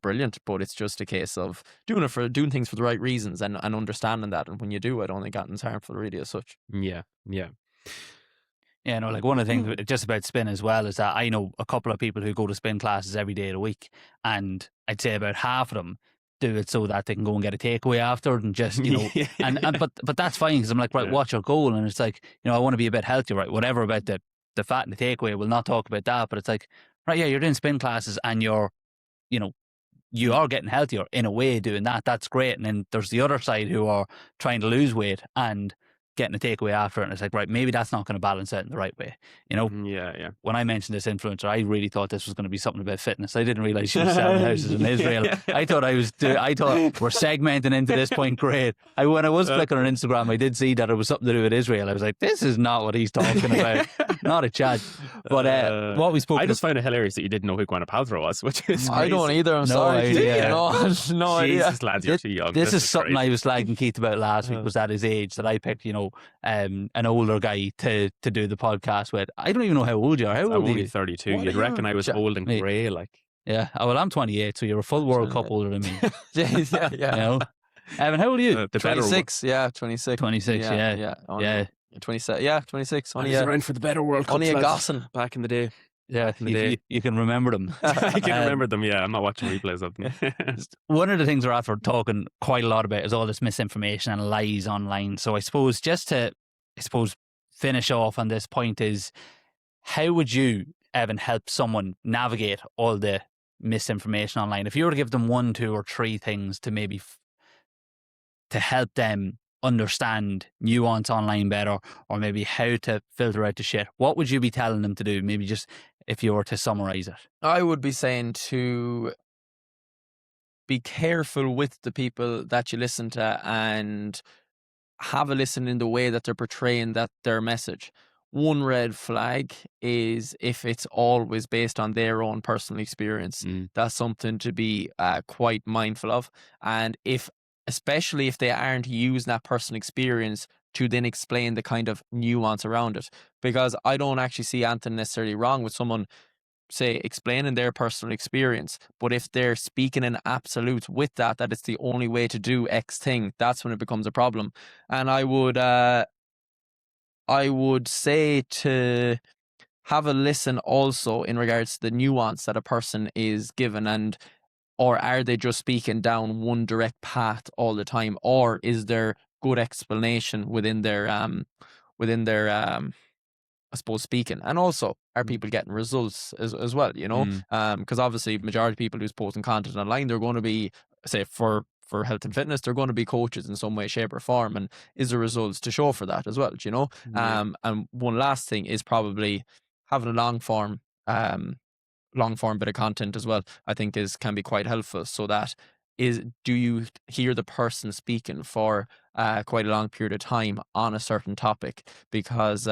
brilliant, but it's just a case of doing things for the right reasons and understanding that, and when you do, I don't think it's harmful really as such. Yeah. Yeah, no, like one of the things just about spin as well is that I know a couple of people who go to spin classes every day of the week, and I'd say about half of them do it so that they can go and get a takeaway after and just, but that's fine, because I'm like, right, what's your goal? And it's like, I want to be a bit healthier, right? Whatever about the fat and the takeaway, we'll not talk about that, but it's like, right, yeah, you're doing spin classes and you are getting healthier in a way doing that. That's great. And then there's the other side who are trying to lose weight and getting a takeaway after it. And it's like, right, maybe that's not going to balance out in the right way. Yeah. When I mentioned this influencer, I really thought this was going to be something about fitness. I didn't realize she was selling houses in Israel. I thought we're segmenting into this point. Great. When I was clicking on Instagram, I did see that it was something to do with Israel. I was like, this is not what he's talking about. Not a chat. But what we spoke I just find it hilarious that you didn't know who Gwyneth Paltrow was, which is I don't crazy. either. I'm No sorry. idea. No idea. Jesus, lads, you're too young. This is something great. I was slagging Keith about last week, was at his age that I picked, an older guy to do the podcast with. I don't even know how old you are. How I'm old are only you? 32. What You'd are reckon you? I was old and grey, like. Yeah. Well, I'm 28, so you're a full World Cup older than me. yeah. Evan, how old are you? The better 26. Yeah, 26. 26, yeah. Yeah. 27. Yeah, 26. I was around for the better World Cup. Only a gossin. Back in the day. Yeah, you can remember them. I can remember them, yeah. I'm not watching replays of them. One of the things we're after talking quite a lot about is all this misinformation and lies online. So I suppose just to finish off on this point is, how would you, Evan, help someone navigate all the misinformation online? If you were to give them 1, 2 or 3 things to maybe to help them understand Nuance online better, or maybe how to filter out the shit, what would you be telling them to do? Maybe just if you were to summarize it. I would be saying to be careful with the people that you listen to, and have a listen in the way that they're portraying their message. One red flag is if it's always based on their own personal experience. That's something to be quite mindful of. And especially if they aren't using that personal experience to then explain the kind of nuance around it. Because I don't actually see anything necessarily wrong with someone, say, explaining their personal experience, but if they're speaking in absolutes with that it's the only way to do X thing, that's when it becomes a problem. And I would say to have a listen also in regards to the nuance that a person is given, or are they just speaking down one direct path all the time, or is there good explanation within their I suppose speaking, and also are people getting results as well, because obviously majority of people who's posting content online, they're going to be, say, for health and fitness, they're going to be coaches in some way, shape or form, and is there results to show for that as well, and one last thing is probably having a long form bit of content as well, I think can be quite helpful, so that do you hear the person speaking for quite a long period of time on a certain topic, because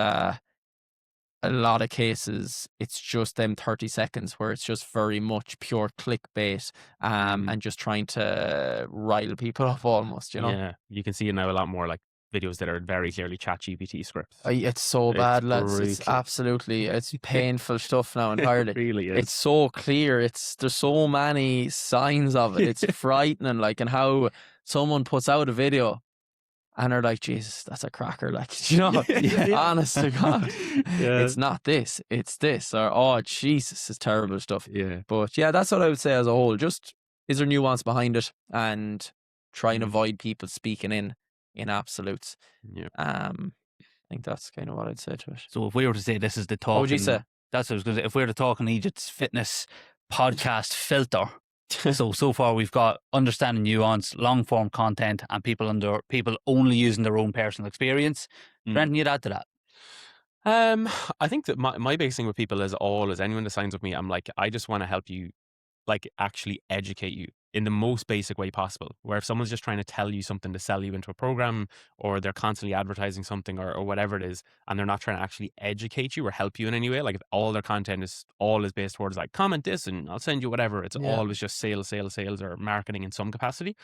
a lot of cases it's just them 30 seconds where it's just very much pure clickbait and just trying to rile people up almost, Yeah, you can see it now a lot more, like videos that are very clearly ChatGPT scripts. It's so bad, lads. It's absolutely, it's painful stuff now entirely. It really is. It's so clear. There's so many signs of it. It's frightening, like, and how someone puts out a video And they're like, Jesus, that's a cracker. Like, you know, Yeah. honest to God, Yeah. it's not this, it's this. Or, oh, Jesus, it's terrible stuff. Yeah. But yeah, that's what I would say as a whole. Just, is there nuance behind it? And try and avoid people speaking in absolutes. Yeah. I think that's kind of what I'd say to it. So if we were to say this is the talking, What would you say? That's what I was going to say. If we were to talk on Eejits fitness podcast filter, so far we've got understanding nuance, long form content, and people only using their own personal experience. Brendan, you'd add to that? I think that my biggest thing with people is anyone that signs with me, I'm like, I just want to help you, like actually educate you in the most basic way possible. Where if someone's just trying to tell you something to sell you into a program, or they're constantly advertising something or whatever it is, and they're not trying to actually educate you or help you in any way, like if all their content is based towards like, comment this and I'll send you whatever, it's always just sales or marketing in some capacity,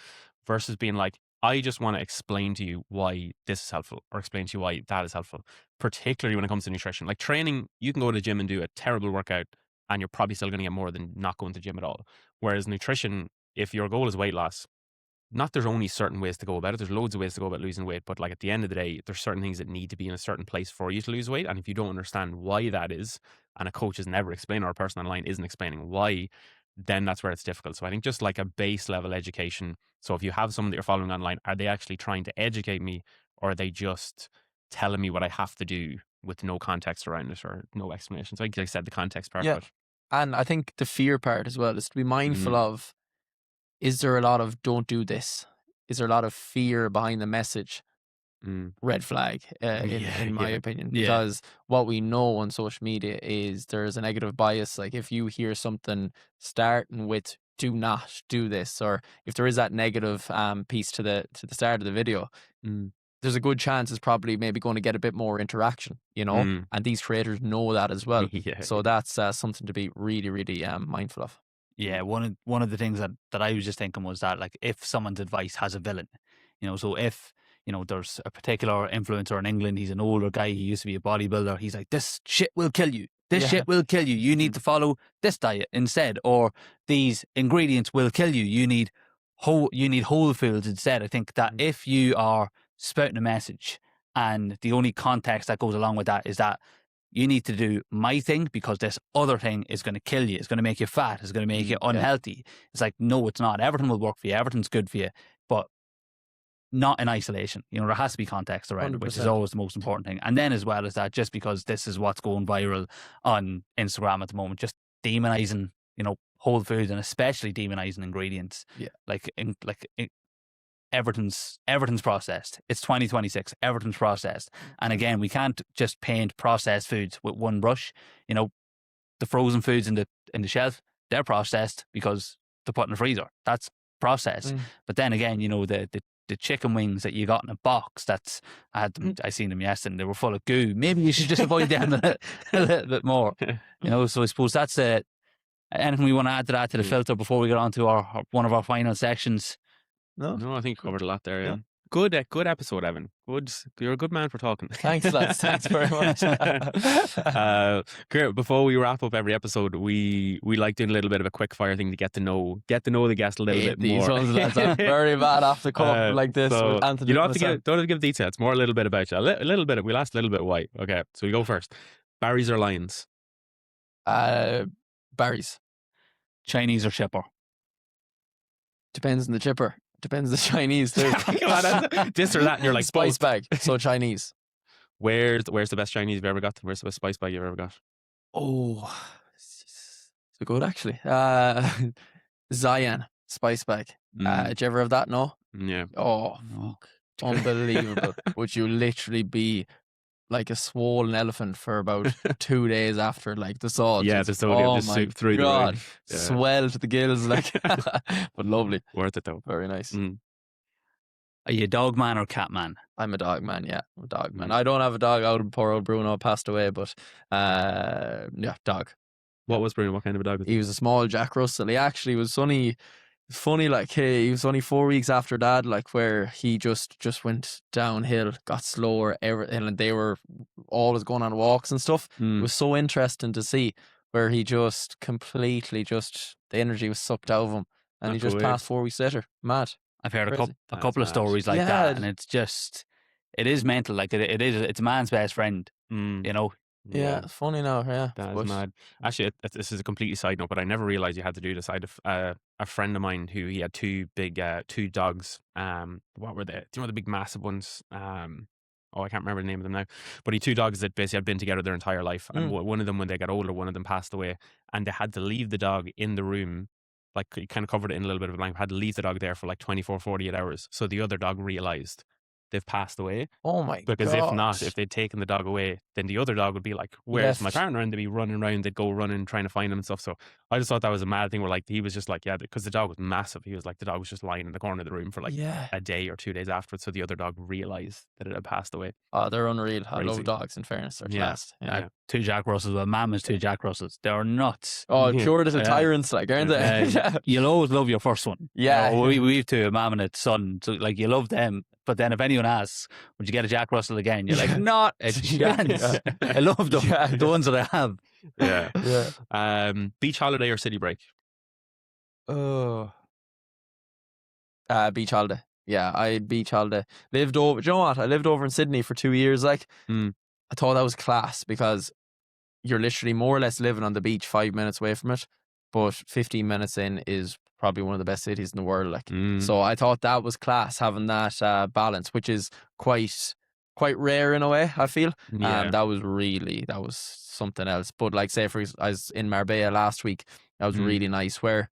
versus being like, I just want to explain to you why this is helpful, or explain to you why that is helpful, particularly when it comes to nutrition. Like training, you can go to the gym and do a terrible workout and you're probably still going to get more than not going to the gym at all. Whereas nutrition, if your goal is weight loss, not there's only certain ways to go about it. There's loads of ways to go about losing weight, but like at the end of the day, there's certain things that need to be in a certain place for you to lose weight. And if you don't understand why that is, and a coach is never explaining, or a person online isn't explaining why, then that's where it's difficult. So I think just like a base level education. So if you have someone that you're following online, are they actually trying to educate me, or are they just telling me what I have to do with no context around it or no explanation? So like I said, the context part of it. And I think the fear part as well is to be mindful of, is there a lot of don't do this? Is there a lot of fear behind the message? Red flag, in my opinion. Because what we know on social media is there's a negative bias. Like if you hear something starting with do not do this, or if there is that negative piece to the start of the video, there's a good chance it's probably maybe going to get a bit more interaction, you know, and these creators know that as well. So that's something to be really, really mindful of. Yeah, one of the things that I was just thinking was that, like, if someone's advice has a villain, you know, so if, you know, there's a particular influencer in England, he's an older guy, he used to be a bodybuilder, he's like, this shit will kill you. This shit will kill you. You need to follow this diet instead, or these ingredients will kill you. You need whole foods instead. I think that if you are spouting a message and the only context that goes along with that is that you need to do my thing because this other thing is going to kill you, it's going to make you fat, it's going to make you unhealthy. It's like, no, it's not. Everything will work for you. Everything's good for you, but not in isolation. You know, there has to be context around it, which is always the most important thing. And then as well as that, just because this is what's going viral on Instagram at the moment, just demonizing, you know, whole foods, and especially demonizing ingredients. Everything's processed. It's 2026. Everything's processed. And again, we can't just paint processed foods with one brush. You know, the frozen foods in the shelf, they're processed because they're put in the freezer. That's processed. But then again, you know, the chicken wings that you got in a box, I seen them yesterday and they were full of goo. Maybe you should just avoid them a little bit more. You know, so I suppose that's anything we want to add to that, to the filter, before we get on to our one of our final sections. No, I think you covered a lot there. Yeah. Good episode, Evan. Good, you're a good man for talking. Thanks, lads. Thanks very much. Great. Before we wrap up every episode, we like doing a little bit of a quick fire thing to get to know the guest a little bit more. These ones, lads, are very bad off the cuff like this. So Anthony, you don't have to give detail. It's more a little bit about you. A little bit. We'll ask a little bit why. Okay, so we go first. Barry's or Lions? Barry's. Chinese or chipper? Depends on the chipper. Depends the Chinese too. Come on, this or that, and you're like spice both. bag. So Chinese. Where's the best Chinese you've ever got? Where's the best spice bag you've ever got? Oh, so good actually. Zion spice bag. Did you ever have that? No. Yeah. Oh, fuck. Unbelievable. Would you literally be like a swollen elephant for about 2 days after, like the sauce? Yeah, the sodium just soup through God. the roof. Swell to the gills, like. But lovely. Worth it though. Very nice. Are you a dog man or cat man? I'm a dog man, yeah. I'm a dog man. I don't have a dog out. Poor old Bruno passed away, but yeah, dog. What was Bruno? What kind of a dog was he? He was a small Jack Russell. He actually was funny, like, he was only 4 weeks after Dad, like, where he just went downhill, got slower, and they were always going on walks and stuff. It was so interesting to see where he just completely the energy was sucked out of him, and he just passed 4 weeks later. Mad. I've heard a Crazy. couple of That's mad. stories like Yeah. that, and it's just, it is mental. Like it's a man's best friend. Mm, You know, Yeah, it's funny now. Yeah, that is but mad. Actually, this is a completely side note, but I never realized you had to do this. I had a friend of mine who he had two dogs. What were they? Do you know the big massive ones? Oh, I can't remember the name of them now. But he had two dogs that basically had been together their entire life, and one of them, when they got older, one of them passed away, and they had to leave the dog in the room. Like, he kind of covered it in a little bit of a blanket, had to leave the dog there for like 24, 48 hours. So the other dog realized they've passed away. oh my Because god! if not, if they'd taken the dog away, then the other dog would be like, "Where's my Left. partner?" And they'd be running around. They'd go running, trying to find him and stuff. So I just thought that was a mad thing. Where like he was just like, yeah, because the dog was massive. He was like, the dog was just lying in the corner of the room for like yeah. a day or 2 days afterwards. So the other dog realized that it had passed away. Oh, they're unreal. I Crazy. love dogs. In fairness, they're Yeah. class. Yeah. Yeah. 2 Jack Russells. Well, Mama's 2 Jack Russells. They're nuts. Oh, Yeah. pure little Yeah. tyrants, like, aren't they? Yeah. You'll always love your first one. Yeah, You know, we've 2, a mom and a son. So like you love them. But then if anyone asks, would you get a Jack Russell again? You're like, not a chance. Yeah. I love them. Yeah. The ones that I have. Yeah. Yeah. Beach holiday or city break? Oh. Beach holiday. Yeah, I beach holiday. Lived over. Do you know what? I lived over in Sydney for 2 years. Like, Mm. I thought that was class because you're literally more or less living on the beach 5 minutes away from it, but 15 minutes in is probably one of the best cities in the world. Like, Mm. so I thought that was class, having that balance, which is quite rare in a way, I feel. Yeah. That was something else. But like, say I was in Marbella last week. That was Mm. really nice. Where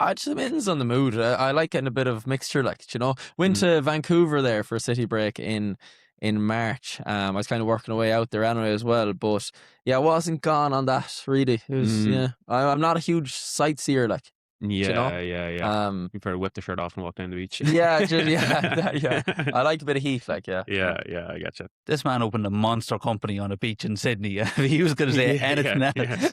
I just depends on the mood. I like getting a bit of mixture. Like, you know, went to Vancouver there for a city break in March. I was kind of working away out there anyway as well. But yeah, I wasn't gone on that really. It was yeah. I'm not a huge sightseer. Like, Yeah, you know? yeah. You better whip the shirt off and walk down the beach. Yeah, yeah. I like a bit of heat. Like, yeah. Yeah, I getcha. This man opened a monster company on a beach in Sydney. He was going to say anything else.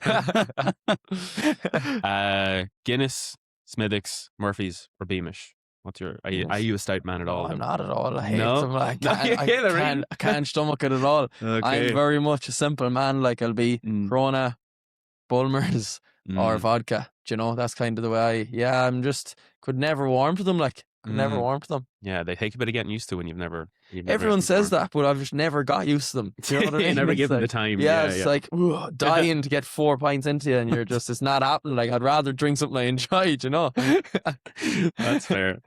Guinness, Smithwick's, Murphy's, or Beamish? What's your? Are you a stout man at all? I'm not at all. I hate No? them. Like, No, you hate them, really? I can't stomach it at all. I'm very much a simple man. Like, I'll be Corona, Bulmers, or vodka. Do you know? That's kind of the way I'm just could never warm to them. Like, could never warm to them. Yeah, they take a bit of getting used to when you've never Everyone had says before. that, but I've just never got used to them. Do you know what I mean? Never It's given like, the time. Yeah, it's like dying to get 4 pints into you, and you're just, it's not happening. Like, I'd rather drink something I enjoy, do you know? That's fair.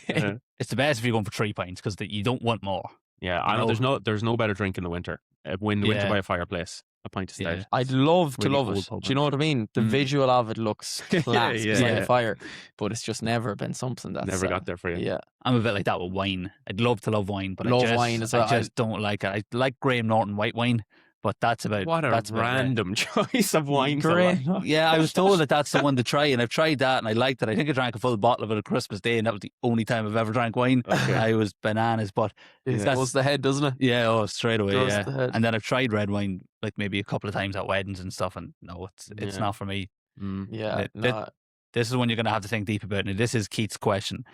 Yeah. It's the best if you're going for 3 pints because you don't want more. Yeah, I know. There's no better drink in the winter. When the winter by a fireplace, a pint of stout. Yeah. I'd love to Really love old it. pub, Do you know what I mean? The visual of it looks class Yeah. beside a fire, but it's just never been something that's Never got there for you. Yeah, I'm a bit like that with wine. I'd love to love wine, but Love I just, wine as well. I just don't like it. I like Graham Norton white wine, but that's about What a that's about it. random choice of wine. to Great. like. Yeah, I was told that that's the one to try, and I've tried that, and I liked it. I think I drank a full bottle of it on Christmas Day, and that was the only time I've ever drank wine. Okay. I was bananas, but It that's- goes the head, doesn't it? yeah, straight away, Goes yeah. the head. And then I've tried red wine like maybe a couple of times at weddings and stuff, and no, it's Yeah. not for me. Yeah, It- no. This is one you're going to have to think deep about. Now, this is Keith's question.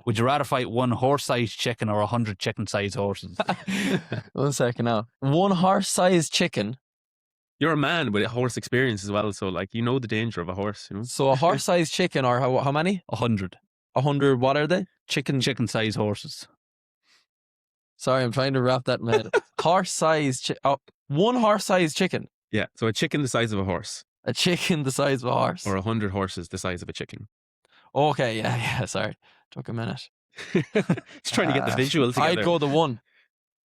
Would you rather fight one horse-sized chicken or 100 chicken-sized horses? 1 second now. One horse-sized chicken. You're a man with a horse experience as well, so like you know the danger of a horse. You know. So a horse-sized chicken, or how many? 100 100. What are they? chicken-sized horses. Sorry, I'm trying to wrap that in my head. Horse-sized one horse-sized chicken. Yeah. So a chicken the size of a horse, A chicken the size of a horse. or 100 horses the size of a chicken. Okay, yeah. Sorry, took a minute. Just trying to get the visual together. I'd go the one.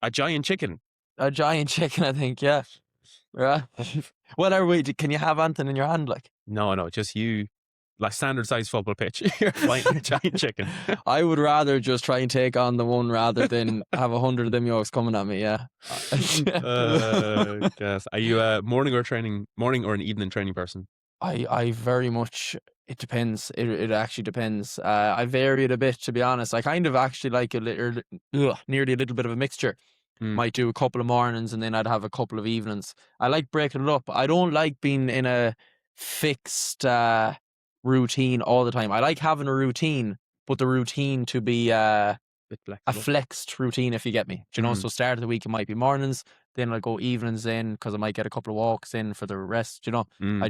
A giant chicken. A giant chicken, I think. Yeah. Right. What are we? Can you have anything in your hand? Like, No, just you. Like standard size football pitch. You're fighting a giant chicken. I would rather just try and take on the one rather than have 100 of them yokes coming at me. Yeah. Yes. Are you a morning or an evening training person? I very much. It depends. It actually depends. I vary it a bit, to be honest. I kind of actually like nearly a little bit of a mixture. Might do a couple of mornings and then I'd have a couple of evenings. I like breaking it up. I don't like being in a fixed routine all the time. I like having a routine, but the routine to be a flexed routine, if you get me. Do you know? So start of the week it might be mornings, then I'll go evenings in because I might get a couple of walks in for the rest. You know, I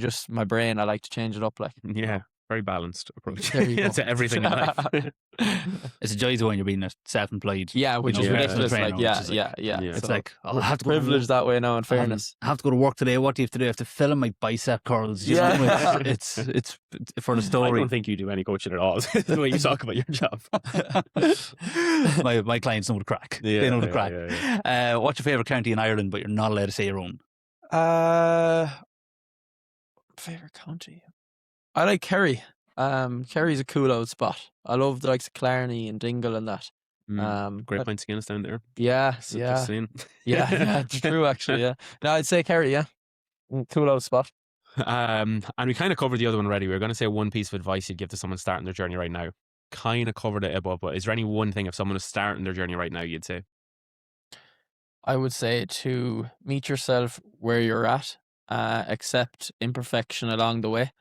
like to change it up. Like, Yeah. Very balanced approach There you go. to everything in life. It's a joy to when you're being self-employed. Yeah, which You is know, ridiculous. trainer, Like, which yeah, is yeah, yeah. Yeah. It's So, like, oh, I have to go privileged that way now, in fairness. I have to go to work today. What do you have to do? I have to film my bicep curls. You Yeah. know, it's for the I story. don't think you do any coaching at all. The way you talk about your job. my clients know the crack. They know the crack. What's your favourite county in Ireland, but you're not allowed to say your own? Favorite county. I like Kerry. Kerry's a cool old spot. I love the likes of Clarny and Dingle and that. Great pints of Guinness down there. Yeah, Just yeah, saying. yeah. It's true, actually. Yeah. No, I'd say Kerry. Yeah, cool old spot. And we kind of covered the other one already. We were going to say one piece of advice you'd give to someone starting their journey right now. Kind of covered it above, but is there any one thing if someone is starting their journey right now you'd say? I would say to meet yourself where you're at, accept imperfection along the way,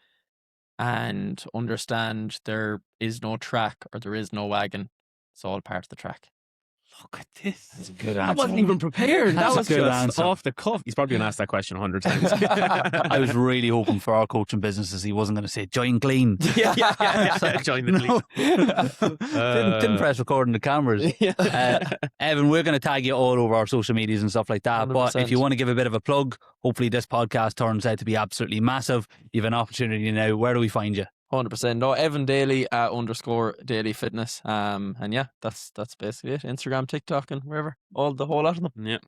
and understand there is no track or there is no wagon. It's all part of the track. Look at this. That's a good I answer. wasn't even prepared. That's That was a good just answer. off the cuff. He's probably going to ask that question 100 times. I was really hoping for our coaching businesses he wasn't going to say join clean. yeah. Join the No. Didn't press record on the cameras. Evan, we're going to tag you all over our social medias and stuff like that. But 100%. if you want to give a bit of a plug, hopefully this podcast turns out to be absolutely massive. You have an opportunity now. Where do we find you? 100%. No, Evan Daly _Daily Fitness. And yeah, that's basically it. Instagram, TikTok, and wherever. The whole lot of them. Yeah.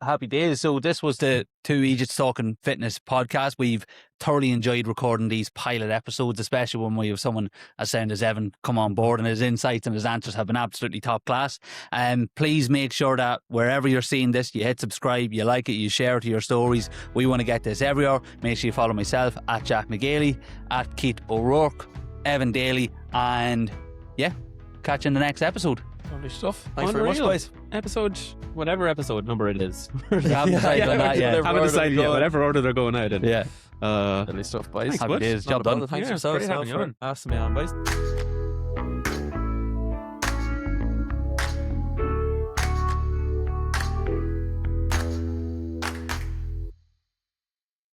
Happy days. So this was the Two Eejits Talking Fitness podcast. We've thoroughly enjoyed recording these pilot episodes, especially when we have someone as sound as Evan come on board, and his insights and his answers have been absolutely top class. Please make sure that wherever you're seeing this, you hit subscribe, you like it, you share it to your stories. We want to get this everywhere. Make sure you follow myself at Jack McGailey, at Keith O'Rourke, Evan Daly, and yeah, catch you in the next episode. Lovely stuff. Thanks very much, Unreal. guys. Whatever episode number it is. Haven't decided on that yet. Haven't decided yet. Whatever order they're going out in. Yeah. Lovely stuff, boys. Thanks, Happy bud. days. Not Job a bother. done. Thanks Yeah, yourselves great having you for on. asking me on, boys.